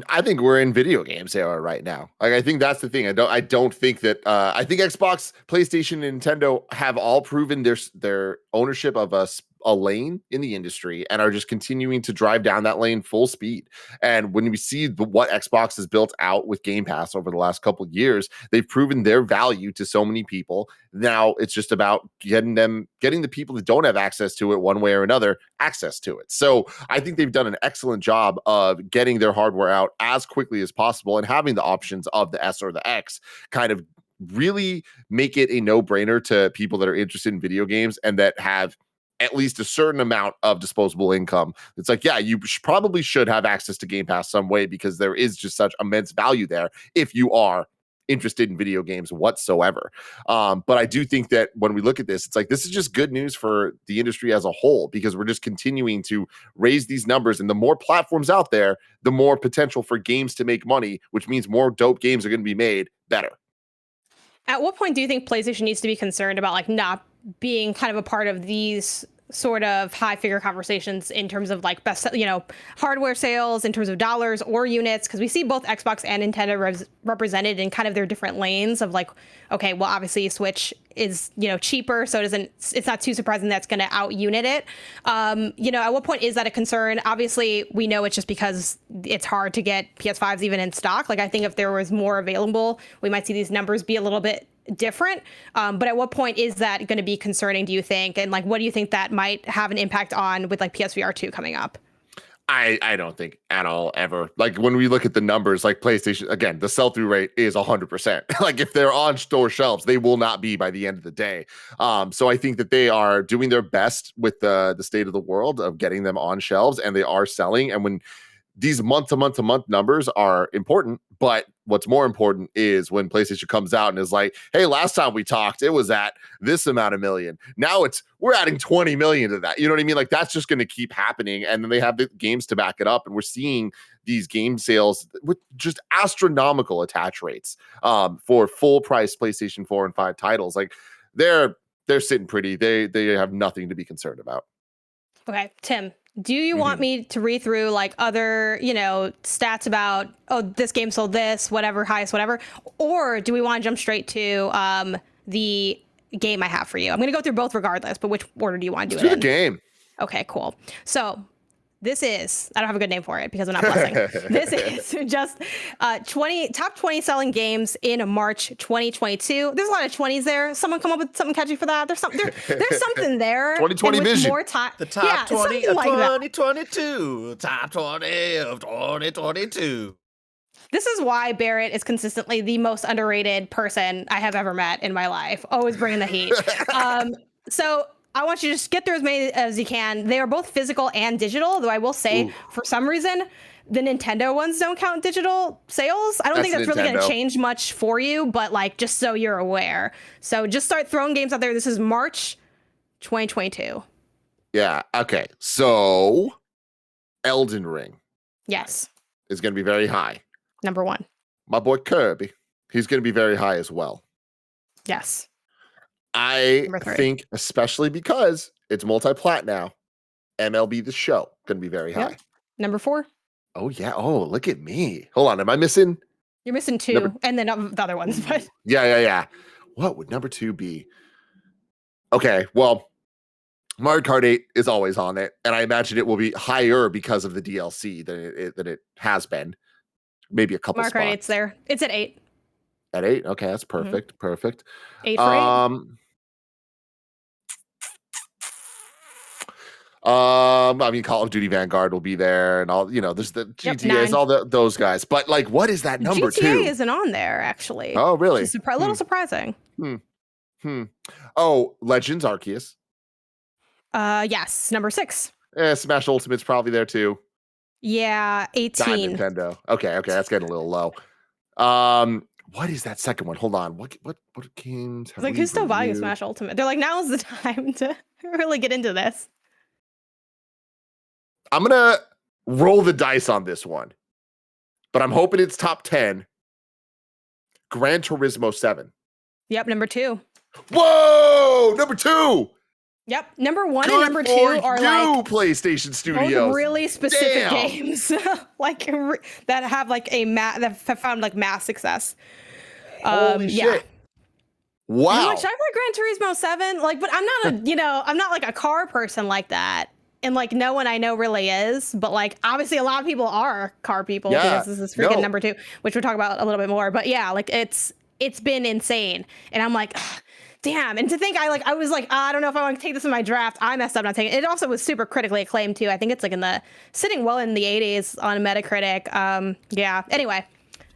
Speaker 2: I think we're in video games era right now. Like, I think that's the thing. I don't think that I think Xbox, PlayStation, and Nintendo have all proven their ownership of a lane in the industry and are just continuing to drive down that lane full speed. And when we see what Xbox has built out with Game Pass over the last couple of years, they've proven their value to so many people. Now it's just about getting the people that don't have access to it one way or another access to it. So I think they've done an excellent job of getting their hardware out as quickly as possible and having the options of the S or the X kind of really make it a no-brainer to people that are interested in video games and that have at least a certain amount of disposable income. It's like, yeah, you probably should have access to Game Pass some way, because there is just such immense value there if you are interested in video games whatsoever. But I do think that when we look at this, it's like this is just good news for the industry as a whole, because we're just continuing to raise these numbers, and the more platforms out there, the more potential for games to make money, which means more dope games are going to be made better.
Speaker 1: At what point do you think PlayStation needs to be concerned about like not being kind of a part of these sort of high figure conversations in terms of like best, hardware sales, in terms of dollars or units? Because we see both Xbox and Nintendo represented in kind of their different lanes of like, okay, well, obviously Switch is, cheaper, so it's not too surprising that's going to out unit it. At what point is that a concern? Obviously, we know it's just because it's hard to get PS5s even in stock. Like, I think if there was more available, we might see these numbers be a little bit different. But at what point is that going to be concerning, do you think? And like, what do you think that might have an impact on with like PSVR 2 coming up?
Speaker 2: I don't think at all ever. Like when we look at the numbers, like PlayStation, again, the sell-through rate is 100%. Like if they're on store shelves, they will not be by the end of the day. So I think that they are doing their best with the state of the world of getting them on shelves, and they are selling. And when these month-to-month numbers are important, but what's more important is when PlayStation comes out and is like, hey, last time we talked, it was at this amount of million. Now we're adding 20 million to that. You know what I mean? Like that's just going to keep happening. And then they have the games to back it up. And we're seeing these game sales with just astronomical attach rates for full price PlayStation 4 and 5 titles. Like they're sitting pretty. They have nothing to be concerned about.
Speaker 1: Okay, Tim, do you want me to read through like other, stats about, this game sold this, whatever, highest, whatever? Or do we want to jump straight to the game I have for you? I'm going to go through both regardless, but which order do you want to do it in?
Speaker 2: The game.
Speaker 1: Okay, cool. So this is, I don't have a good name for it because I'm not blessing. This is just top 20 selling games in March 2022. There's a lot of 20s there. Someone come up with something catchy for that. There's something there.
Speaker 2: 2020 vision.
Speaker 1: More time.
Speaker 4: The top 20 of
Speaker 1: like
Speaker 4: 2022. Top 20 of 2022.
Speaker 1: This is why Barrett is consistently the most underrated person I have ever met in my life. Always bringing the heat. So I want you to just get through as many as you can. They are both physical and digital, though I will say, for some reason, the Nintendo ones don't count digital sales. I don't think that's really going to change much for you, but like just so you're aware. So just start throwing games out there. This is March 2022.
Speaker 2: Yeah. Okay. So Elden Ring.
Speaker 1: Yes.
Speaker 2: Is going to be very high.
Speaker 1: Number 1.
Speaker 2: My boy Kirby. He's going to be very high as well.
Speaker 1: Yes.
Speaker 2: I think, especially because it's multi-plat now, MLB The Show going to be very high.
Speaker 1: Number 4.
Speaker 2: Oh, yeah. Oh, look at me. Hold on. Am I missing?
Speaker 1: You're missing 2, and then the other ones. But
Speaker 2: Yeah. What would number 2 be? Okay, well, Mario Kart 8 is always on it, and I imagine it will be higher because of the DLC than it has been. Maybe a couple spots.
Speaker 1: Mario Kart 8's there. It's at 8.
Speaker 2: At 8? Okay, that's perfect. Perfect.
Speaker 1: 8 for 8.
Speaker 2: I mean, Call of Duty Vanguard will be there, and all there's the GTA, all those guys. But like, what is that number
Speaker 1: GTA isn't on there actually.
Speaker 2: Oh, really?
Speaker 1: Which is a little surprising.
Speaker 2: Oh, Legends Arceus.
Speaker 1: Yes, number 6.
Speaker 2: Smash Ultimate's probably there too.
Speaker 1: Yeah, 18.
Speaker 2: Nintendo. Okay, that's getting a little low. What is that second one? Hold on. What games? Have
Speaker 1: like, who's still buying Smash Ultimate? They're like, now's the time to really get into this.
Speaker 2: I'm gonna roll the dice on this one, but I'm hoping it's top 10. Gran Turismo 7.
Speaker 1: Yep, number 2.
Speaker 2: Whoa, number 2.
Speaker 1: Yep, number 1 and number 2 are like
Speaker 2: PlayStation Studios.
Speaker 1: Really specific games, like that have like that have found like mass success.
Speaker 2: Holy shit! Wow.
Speaker 1: Should I play Gran Turismo 7? Like, but I'm not I'm not like a car person like that. And like no one I know really is, but like obviously a lot of people are car people because this is freaking number 2, which we'll talk about a little bit more. But yeah, like it's been insane, and I'm like, damn. And to think I was like, I don't know if I want to take this in my draft. I messed up not taking it. It also was super critically acclaimed too. I think it's like sitting well in the 80s on Metacritic. Yeah. Anyway,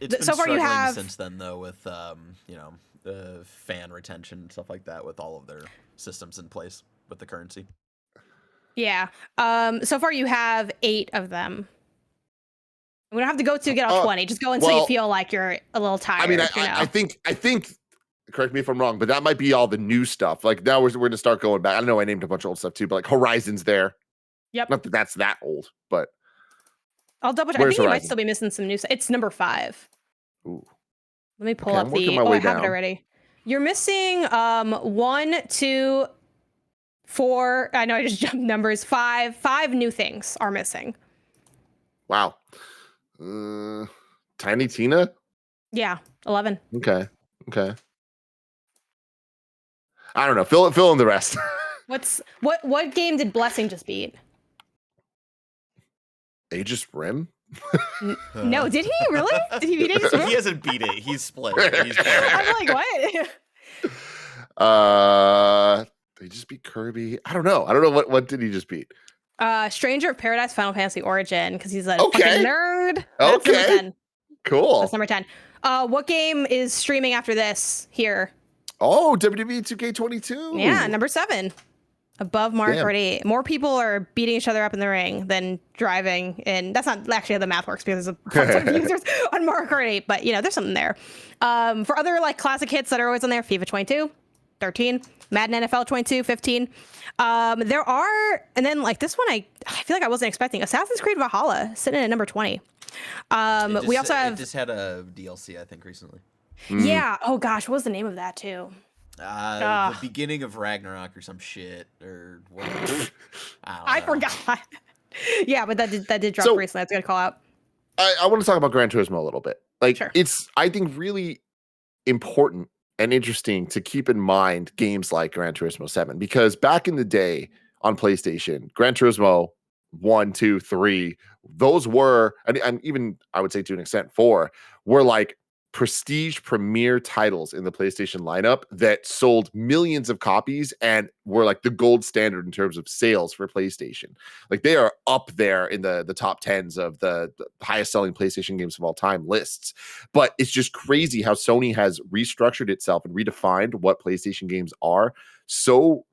Speaker 4: it's been
Speaker 1: so far you have
Speaker 4: since then though with the fan retention and stuff like that with all of their systems in place with the currency.
Speaker 1: Yeah. So far you have 8 of them. We don't have to go to get all 20. Just go until you feel like you're a little tired.
Speaker 2: I mean, I think. Correct me if I'm wrong, but that might be all the new stuff. Like now we're going to start going back. I know I named a bunch of old stuff too, but like Horizon's there.
Speaker 1: Yep.
Speaker 2: Not that that's that old, but
Speaker 1: I'll double check. I think you might still be missing some new stuff. It's number 5.
Speaker 2: Ooh.
Speaker 1: Let me pull up the. I have it already. You're missing 1, 2, 4. I know I just jumped numbers. 5 new things are missing.
Speaker 2: Wow. Tiny Tina?
Speaker 1: Yeah, 11.
Speaker 2: Okay. I don't know. Fill in the rest.
Speaker 1: What game did Blessing just beat?
Speaker 2: Aegis Rim?
Speaker 1: No, did he really? Did he beat Aegis Rim?
Speaker 4: He hasn't beat it. He's split.
Speaker 1: I'm like, what?
Speaker 2: They just beat Kirby. I don't know. What did he just beat?
Speaker 1: Stranger of Paradise Final Fantasy Origin, because he's a fucking nerd. That's
Speaker 2: Okay.
Speaker 1: number 10.
Speaker 2: Cool.
Speaker 1: That's number 10. What game is streaming after this here?
Speaker 2: Oh, WWE 2K22.
Speaker 1: Yeah, number 7. Above Mario Kart 8. More people are beating each other up in the ring than driving. And that's not actually how the math works because there's a bunch of users on Mario Kart 8. But, there's something there. For other like classic hits that are always on there, FIFA 22, 13, Madden NFL 22, 15. There are, and then like this one, I feel like I wasn't expecting. Assassin's Creed Valhalla sitting at number 20. We also have.
Speaker 4: It just had a DLC, I think, recently.
Speaker 1: Yeah. Oh gosh, what was the name of that too?
Speaker 4: The beginning of Ragnarok or some shit or whatever.
Speaker 1: I forgot. Yeah, but that did drop recently. That's a good call out.
Speaker 2: I want to talk about Gran Turismo a little bit. Like
Speaker 1: Sure.
Speaker 2: It's I think really important and interesting to keep in mind games like Gran Turismo 7 because back in the day on PlayStation, Gran Turismo 1, 2, 3, those were and even I would say to an extent 4 were like prestige premier titles in the PlayStation lineup that sold millions of copies and were like the gold standard in terms of sales for PlayStation. Like they are up there in the top 10s of the highest selling PlayStation games of all time lists. But it's just crazy how Sony has restructured itself and redefined what PlayStation games are so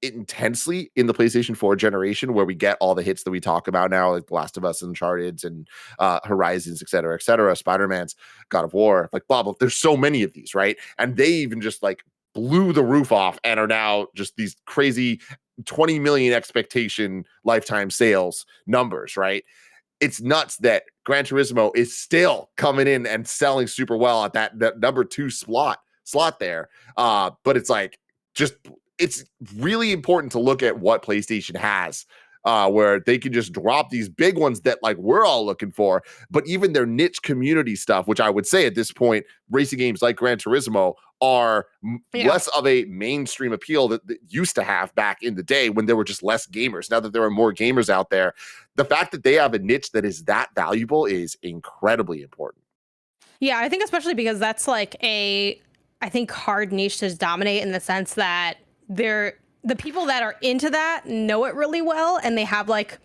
Speaker 2: intensely in the PlayStation 4 generation, where we get all the hits that we talk about now, like The Last of Us, Uncharted, and Horizons, et cetera, Spider-Man's, God of War, like blah, blah. There's so many of these, right? And they even just like blew the roof off and are now just these crazy 20 million expectation lifetime sales numbers, right? It's nuts that Gran Turismo is still coming in and selling super well at that number 2 slot there. But it's like it's really important to look at what PlayStation has, where they can just drop these big ones that like we're all looking for, but even their niche community stuff, which I would say at this point, racing games like Gran Turismo are less of a mainstream appeal that used to have back in the day when there were just less gamers. Now that there are more gamers out there, the fact that they have a niche that is that valuable is incredibly important.
Speaker 1: Yeah, I think especially because that's like hard niche to dominate in the sense that the people that are into that know it really well, and they have like,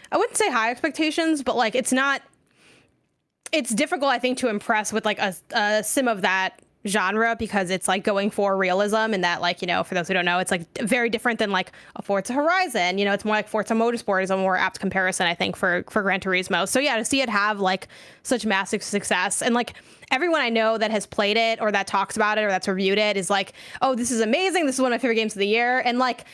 Speaker 1: I wouldn't say high expectations, but like it's difficult, I think, to impress with like a sim of that genre because it's like going for realism, and that like, for those who don't know, it's like very different than like a Forza Horizon. It's more like Forza Motorsport is a more apt comparison, I think, for Gran Turismo. So yeah, to see it have like such massive success, and like everyone I know that has played it or that talks about it or that's reviewed it is like, oh, this is amazing. This is one of my favorite games of the year. And like,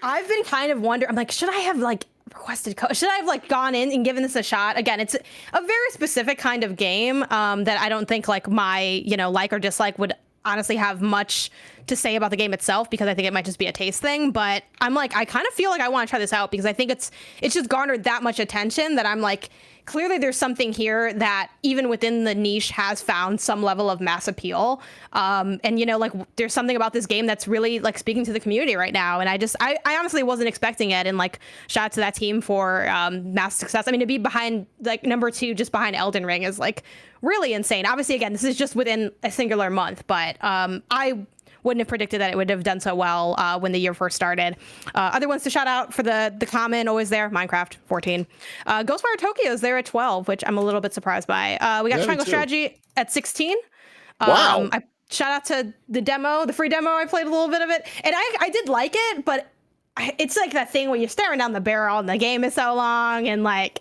Speaker 1: I've been kind of wondering, I'm like, should I have like requested code? Should I have like gone in and given this a shot? Again, it's a very specific kind of game that I don't think like my, like or dislike would honestly have much to say about the game itself, because I think it might just be a taste thing. But I'm like, I kind of feel like I want to try this out because I think it's just garnered that much attention that I'm like, clearly there's something here that even within the niche has found some level of mass appeal. And like there's something about this game that's really like speaking to the community right now. And I honestly wasn't expecting it. And like shout out to that team for mass success. I mean, to be behind like number 2, just behind Elden Ring is like really insane. Obviously, again, this is just within a singular month, but I wouldn't have predicted that it would have done so well when the year first started. Other ones to shout out for the common, always there, Minecraft, 14. Ghostwire Tokyo is there at 12, which I'm a little bit surprised by. We got Triangle Strategy at 16.
Speaker 2: Wow.
Speaker 1: I shout out to the free demo. I played a little bit of it, and I did like it, but it's like that thing where you're staring down the barrel and the game is so long, and like,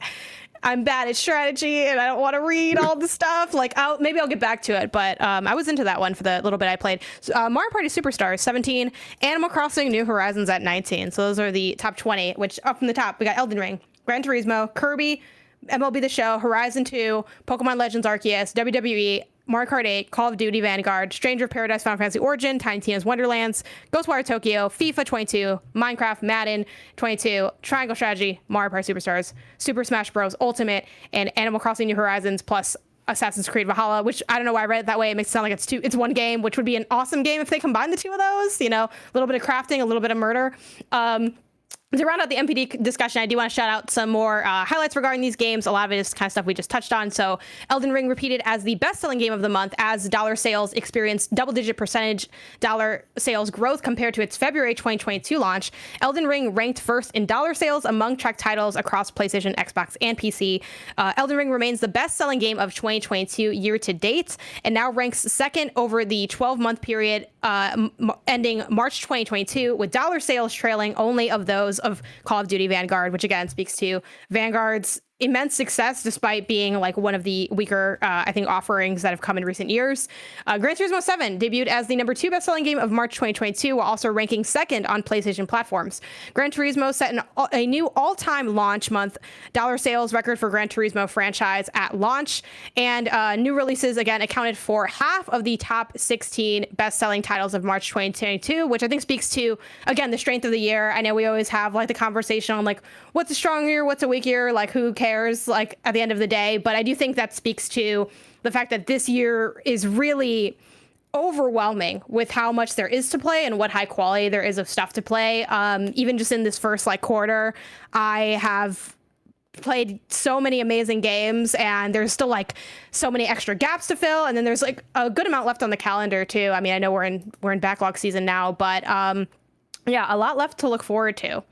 Speaker 1: I'm bad at strategy and I don't want to read all the stuff. Like, maybe I'll get back to it. But I was into that one for the little bit I played. So, Mario Party Superstars 17, Animal Crossing New Horizons at 19. So those are the top 20. Which up from the top we got Elden Ring, Gran Turismo, Kirby, MLB The Show, Horizon 2, Pokemon Legends Arceus, WWE, Mario Kart 8, Call of Duty Vanguard, Stranger of Paradise Final Fantasy Origin, Tiny Tina's Wonderlands, Ghostwire Tokyo, FIFA 22, Minecraft, Madden 22, Triangle Strategy, Mario Party Superstars, Super Smash Bros. Ultimate, and Animal Crossing New Horizons, plus Assassin's Creed Valhalla, which I don't know why I read it that way. It makes it sound like it's one game, which would be an awesome game if they combine the two of those. You know, a little bit of crafting, a little bit of murder. To round out the MPD discussion, I do want to shout out some more highlights regarding these games. A lot of it is kind of stuff we just touched on. So Elden Ring repeated as the best-selling game of the month as dollar sales experienced double-digit percentage dollar sales growth compared to its February 2022 launch. Elden Ring ranked first in dollar sales among tracked titles across PlayStation, Xbox, and PC. Elden Ring remains the best-selling game of 2022 year-to-date and now ranks second over the 12-month period ending March 2022, with dollar sales trailing only of those of Call of Duty Vanguard, which again speaks to Vanguard's immense success despite being like one of the weaker, I think, offerings that have come in recent years. Gran Turismo 7 debuted as the number 2 best-selling game of March 2022, while also ranking second on PlayStation platforms. Gran Turismo set a new all-time launch month dollar sales record for Gran Turismo franchise at launch, and new releases again accounted for half of the top 16 best-selling titles of March 2022, which I think speaks to, again, the strength of the year. I know we always have like the conversation on like what's a strong year, what's a weak year, like who cares, like at the end of the day. But I do think that speaks to the fact that this year is really overwhelming with how much there is to play and what high quality there is of stuff to play. Even just in this first like quarter, I have played so many amazing games, and there's still like so many extra gaps to fill, and then there's like a good amount left on the calendar too. I mean, I know we're in backlog season now, but yeah, a lot left to look forward to.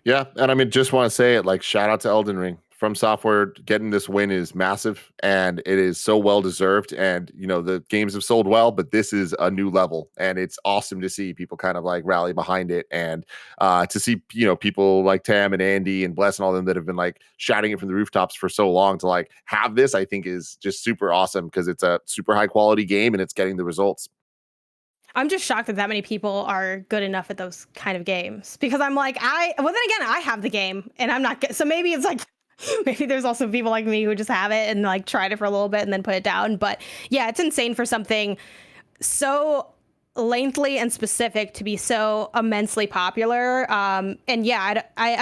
Speaker 2: Yeah, and I mean, just want to say it, like, shout out to Elden Ring. From Software getting this win is massive, and it is so well deserved. And you know, the games have sold well, but this is a new level, and it's awesome to see people kind of like rally behind it, and to see, you know, people like Tam and Andy and Bless and all them that have been like shouting it from the rooftops for so long to like have this, I think is just super awesome, because it's a super high quality game and it's getting the results.
Speaker 1: I'm just shocked that many people are good enough at those kind of games, because I'm like, well, then again, I have the game and I'm not good. So maybe it's like, maybe there's also people like me who just have it and like tried it for a little bit and then put it down. But yeah, it's insane for something so lengthy and specific to be so immensely popular. And yeah, I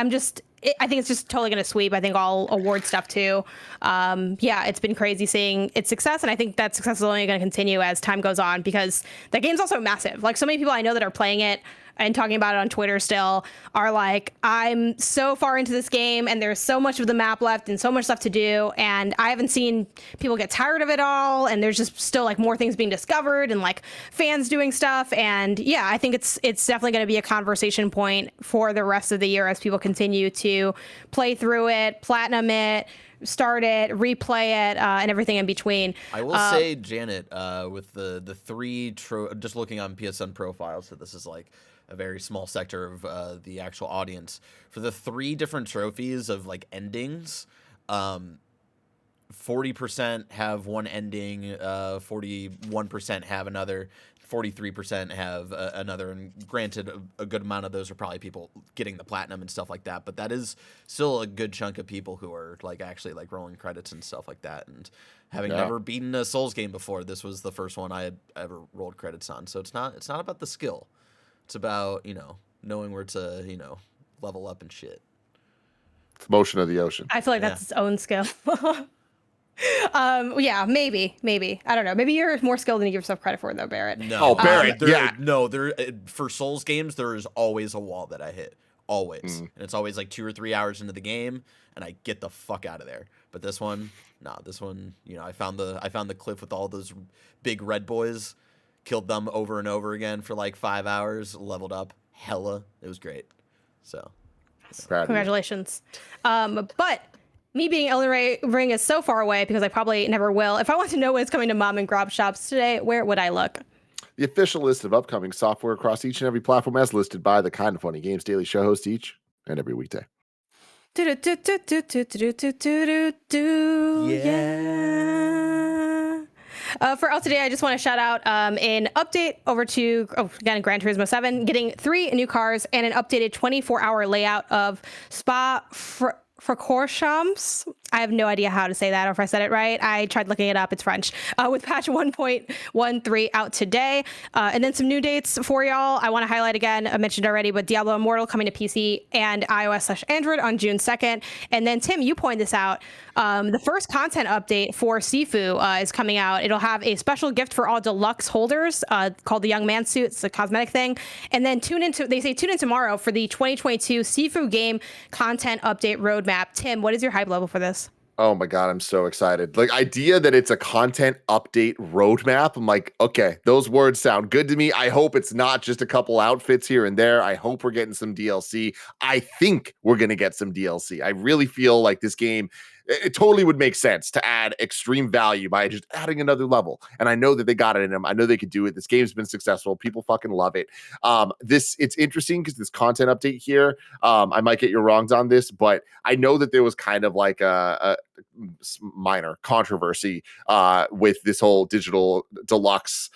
Speaker 1: think it's just totally going to sweep, I think, all award stuff too. Yeah, it's been crazy seeing its success, and I think that success is only going to continue as time goes on, because that game's also massive. Like, so many people I know that are playing it and talking about it on Twitter still are like, I'm so far into this game and there's so much of the map left and so much stuff to do, and I haven't seen people get tired of it all, and there's just still like more things being discovered and like fans doing stuff. And yeah, I think it's definitely going to be a conversation point for the rest of the year as people continue to play through it, platinum it, start it, replay it, and everything in between.
Speaker 4: I will say, Janet, with the three just looking on PSN profiles, so this is like a very small sector of the actual audience, for the 3 different trophies of like endings, 40% have one ending, 41% have another, 43% have another, and granted, a good amount of those are probably people getting the platinum and stuff like that, but that is still a good chunk of people who are like actually like rolling credits and stuff like that. And having never beaten a Souls game before, this was the first one I had ever rolled credits on. So it's not about the skill. It's about, you know, knowing where to, you know, level up and shit.
Speaker 2: It's the motion of the ocean.
Speaker 1: I feel like that's its own skill. Yeah, maybe. I don't know. Maybe you're more skilled than you give yourself credit for, though, Barrett.
Speaker 4: No,
Speaker 2: Barrett,
Speaker 4: for Souls games, there is always a wall that I hit. Always. And it's always like 2 or 3 hours into the game, and I get the fuck out of there. But this one, you know, I found the cliff with all those big red boys, killed them over and over again for like 5 hours, leveled up hella. It was great. So,
Speaker 1: congratulations. But me being Elden Ring is so far away because I probably never will. If I want to know what's coming to mom and grub shops today, where would I look?
Speaker 2: The official list of upcoming software across each and every platform as listed by the Kind of Funny Games Daily Show host each and every weekday.
Speaker 1: Yeah. For us today, I just want to shout out an update over to, again, Gran Turismo 7, getting 3 new cars and an updated 24-hour layout of Spa-Francorchamps. I have no idea how to say that or if I said it right. I tried looking it up. It's French. With patch 1.13 out today. And then some new dates for y'all. I want to highlight again, I mentioned already, but Diablo Immortal coming to PC and iOS/Android on June 2nd. And then, Tim, you pointed this out. The first content update for Sifu is coming out. It'll have a special gift for all deluxe holders called the Young Man Suit. It's a cosmetic thing. And then tune in tomorrow for the 2022 Sifu game content update roadmap. Tim, what is your hype level for this?
Speaker 2: Oh my God, I'm so excited. Like, idea that it's a content update roadmap. I'm like, okay, those words sound good to me. I hope it's not just a couple outfits here and there. I hope we're getting some DLC. I think we're going to get some DLC. I really feel like this game, it totally would make sense to add extreme value by just adding another level. And I know that they got it in them. I know they could do it. This game's been successful. People fucking love it. It's interesting because this content update here, I might get your wrongs on this, but I know that there was kind of like a minor controversy with this whole digital deluxe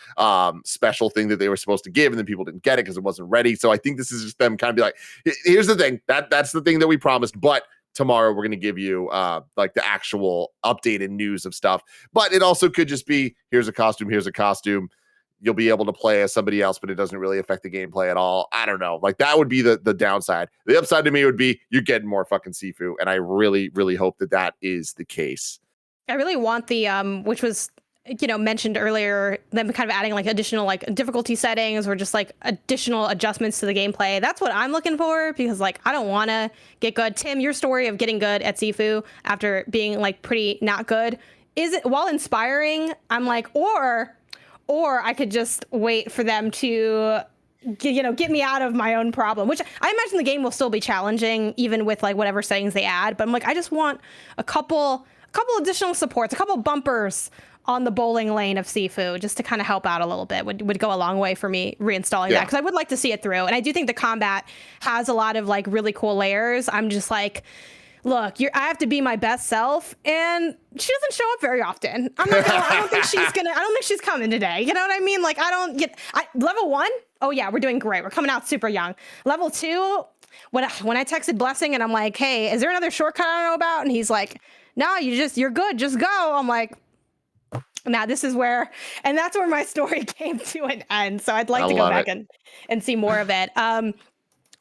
Speaker 2: special thing that they were supposed to give, and then people didn't get it because it wasn't ready. So I think this is just them kind of be like, here's the thing, that's the thing that we promised, but tomorrow we're going to give you like the actual updated news of stuff. But it also could just be, here's a costume. You'll be able to play as somebody else, but it doesn't really affect the gameplay at all. I don't know. Like, that would be the downside. The upside to me would be you're getting more fucking Sifu. And I really, really hope that that is the case.
Speaker 1: I really want the, which was, mentioned earlier, them kind of adding like additional like difficulty settings or just like additional adjustments to the gameplay. That's what I'm looking for, because like, I don't want to get good. Tim, your story of getting good at Sifu after being like pretty not good, is it, while inspiring, I'm like, or I could just wait for them to get me out of my own problem, which I imagine the game will still be challenging even with like whatever settings they add. But I'm like, I just want a couple additional supports, a couple bumpers on the bowling lane of Sifu, just to kind of help out a little bit, would go a long way for me reinstalling that, because I would like to see it through. And I do think the combat has a lot of like really cool layers. I'm just like, look, I have to be my best self, and she doesn't show up very often. I don't think she's coming today. You know what I mean? Like, level 1, oh yeah, we're doing great. We're coming out super young. Level 2, when I texted Blessing and I'm like, hey, is there another shortcut I don't know about? And he's like, no, you're good, just go. I'm like, now this is where, and that's where my story came to an end. So I'd like to go back and see more of it.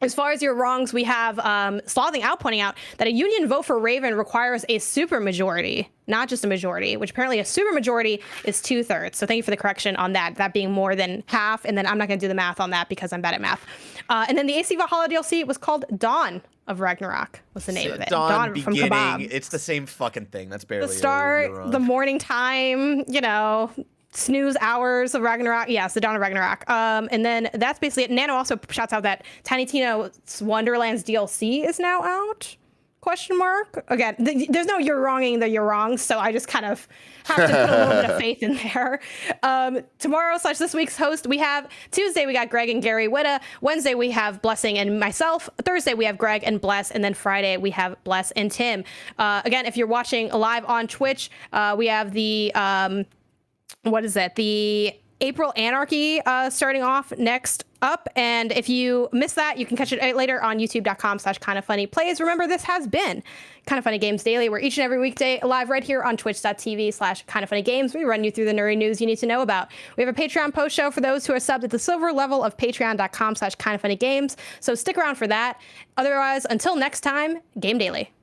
Speaker 1: As far as your wrongs, we have Slothing Out pointing out that a union vote for Raven requires a supermajority, not just a majority, which apparently a supermajority is 2/3. So thank you for the correction on that being more than half. And then I'm not going to do the math on that because I'm bad at math. And then the AC Valhalla DLC was called Dawn of Ragnarok, was the name of it.
Speaker 4: Dawn
Speaker 1: from Kebab.
Speaker 4: It's the same fucking thing. That's barely
Speaker 1: the start, the morning time, snooze hours of Ragnarok. Yes, the Dawn of Ragnarok. And then that's basically it. Nano also shouts out that Tiny Tina's Wonderlands DLC is now out? Question mark. Again, there's no you're wronging the you're wrong, so I just kind of have to put a little bit of faith in there. Tomorrow / this week's host, we have Tuesday, we got Greg and Gary Witta. Wednesday, we have Blessing and myself. Thursday, we have Greg and Bless. And then Friday, we have Bless and Tim. Again, if you're watching live on Twitch, we have the, the April Anarchy starting off next up. And if you missed that, you can catch it later on youtube.com/kindoffunnyplays. Remember, this has been Kind of Funny Games Daily. We're each and every weekday live right here on twitch.tv/kindoffunnygames. We run you through the nerdy news you need to know about. We have a Patreon post show for those who are subbed at the silver level of patreon.com/kindoffunnygames. So stick around for that. Otherwise, until next time, Game Daily.